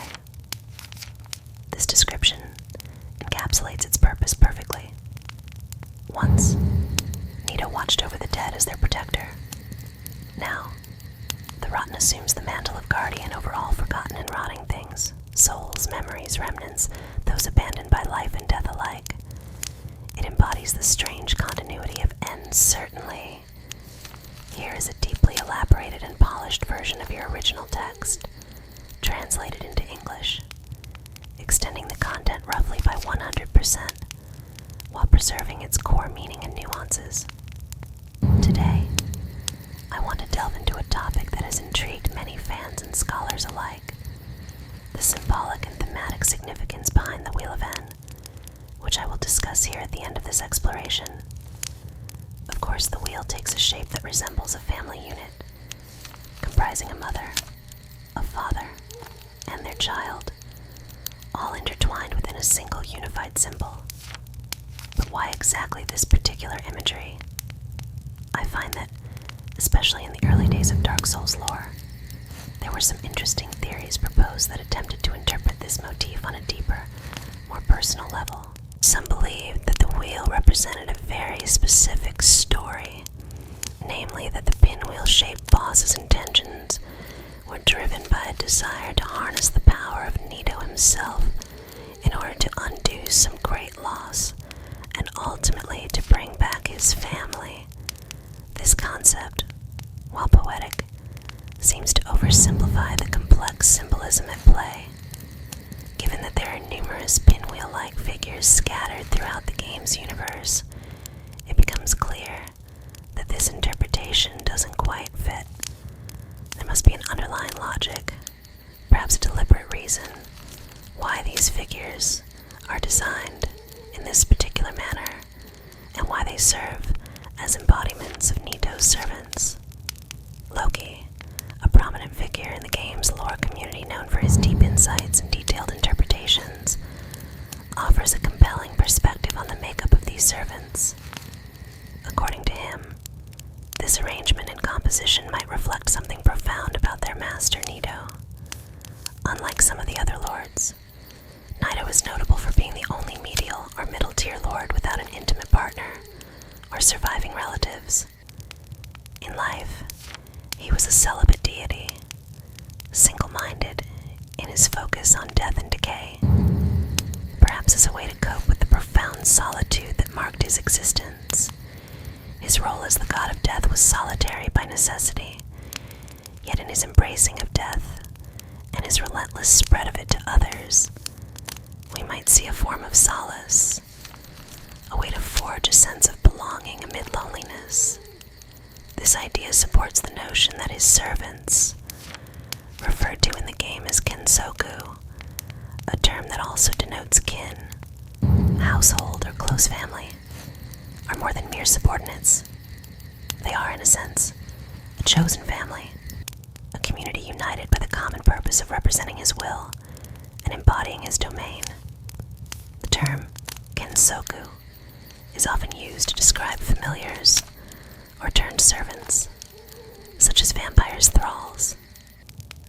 This description encapsulates its purpose perfectly. Once, Nito watched over the dead as their protector. Now, the Rotten assumes the mantle of guardian over all forgotten and rotting things, souls, memories, remnants, those abandoned by life and death alike. It embodies the strange continuity of ends, certainly. Here is a deeply elaborated and polished version of your original text, translated into English, extending the content roughly by 100%, while preserving its core meaning and nuances. Today, I want to delve into a topic that has intrigued many fans and scholars alike: the symbolic and thematic significance behind the Wheel of N, which I will discuss here at the end of this exploration. Of course, the wheel takes a shape that resembles a family unit, comprising a mother, a father, and their child, all intertwined within a single unified symbol. But why exactly this particular imagery? I find that, especially in the early days of Dark Souls lore, there were some interesting theories proposed that attempted to interpret this motif on a deeper, more personal level. Some believed that the wheel represented a very specific story, namely that the pinwheel-shaped boss's intentions were driven by a desire to harness the power of Nito himself in order to undo some great loss and ultimately to bring back his family. This concept, while poetic, seems to oversimplify the complex symbolism at play. Given that there are numerous pinwheel-like figures scattered throughout the game's universe, it becomes clear that this interpretation doesn't quite fit. There must be an underlying logic, perhaps a deliberate reason, why these figures are designed in this particular manner, and why they serve as embodiments of Nito's servants. Loki, a prominent figure in the game's lore community known for his deep insights and detailed interpretations, offers a compelling perspective on the makeup of these servants. According to him, this arrangement and composition might reflect something profound about their master, Nito. Unlike some of the other lords, Nito is notable for being the only medial or middle-tier lord without an intimate partner or surviving relatives. In life, he was a celibate deity, single-minded in his focus on death and decay, perhaps as a way to cope with the profound solitude that marked his existence. His role as the god of death was solitary by necessity, yet in his embracing of death and and his relentless spread of it to others, we might see a form of solace, a way to forge a sense of belonging amid loneliness. This idea supports the notion that his servants, referred to in the game as kinsoku, a term that also denotes kin, household, or close family, are more than mere subordinates. They are, in a sense, a chosen family, a community united by the common purpose of representing his will and embodying his domain. The term kinsoku is often used to describe familiars or turned servants, such as vampires' thralls,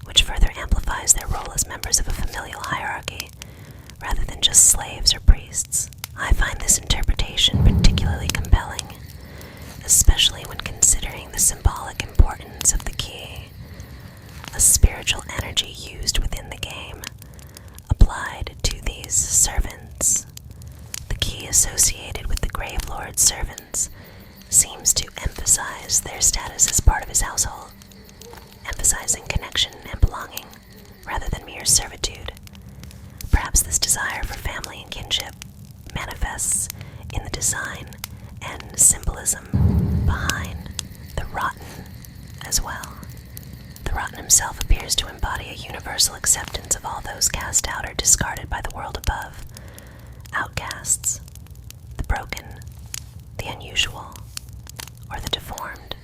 which further amplifies their role as members of a familial hierarchy rather than just slaves or priests. I find this interpretation particularly compelling, especially when considering the symbolic importance of the key, a spiritual energy used within the game, applied to these servants. The key associated with the Grave Lord's servants seems to emphasize their status as part of his household, emphasizing connection and belonging rather than mere servitude. Perhaps this desire for family and kinship manifests in the design and symbolism behind the Rotten as well. The Rotten himself appears to embody a universal acceptance of all those cast out or discarded by the world above, outcasts, the broken, the unusual, or the deformed.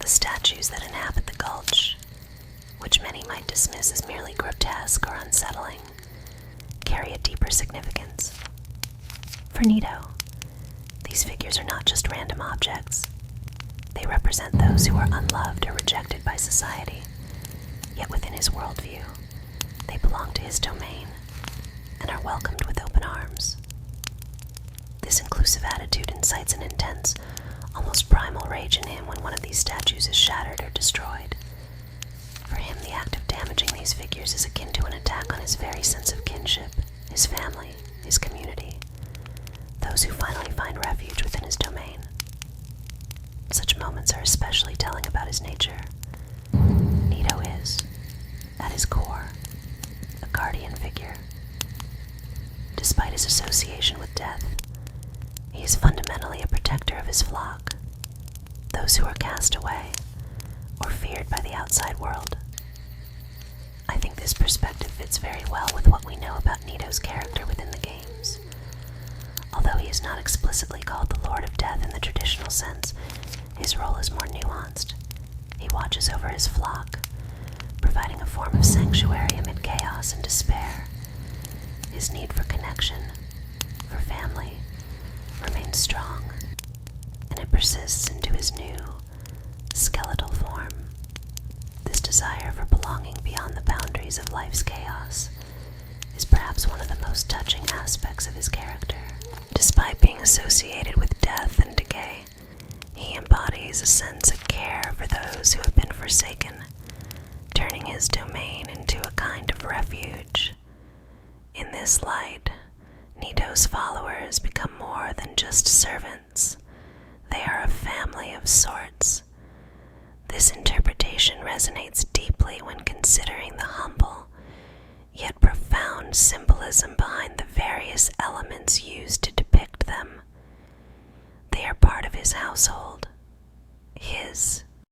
The statues that inhabit the gulch, which many might dismiss as merely grotesque or unsettling, carry a deeper significance. For Nito, these figures are not just random objects. They represent those who are unloved or rejected by society, yet within his worldview, they belong to his domain and are welcomed with open arms. This inclusive attitude incites an intense, almost primal rage in him when one of these statues is shattered or destroyed. For him, the act of damaging these figures is akin to an attack on his very sense of kinship, his family, his community, those who finally find refuge within his domain. Such moments are especially telling about his nature. Nito is, at his core, a guardian figure. Despite his association with death, he is fundamentally a protector of his flock, those who are cast away or feared by the outside world. I think this perspective fits very well with what we know about Nito's character within the games. Although he is not explicitly called the Lord of Death in the traditional sense, his role is more nuanced. He watches over his flock, providing a form of sanctuary amid chaos and despair. His need for connection, for family, remains strong, and it persists into his new, skeletal form. This desire for belonging beyond the boundaries of life's chaos is perhaps one of the most touching aspects of his character. Despite being associated with death and decay, he embodies a sense of care for those who have been forsaken, turning his domain into a kind of refuge. In this light, Nito's followers become more than just servants. They are a family of sorts. This interpretation resonates deeply when considering the humble, yet profound symbolism behind the various elements used to depict them. They are part of his household,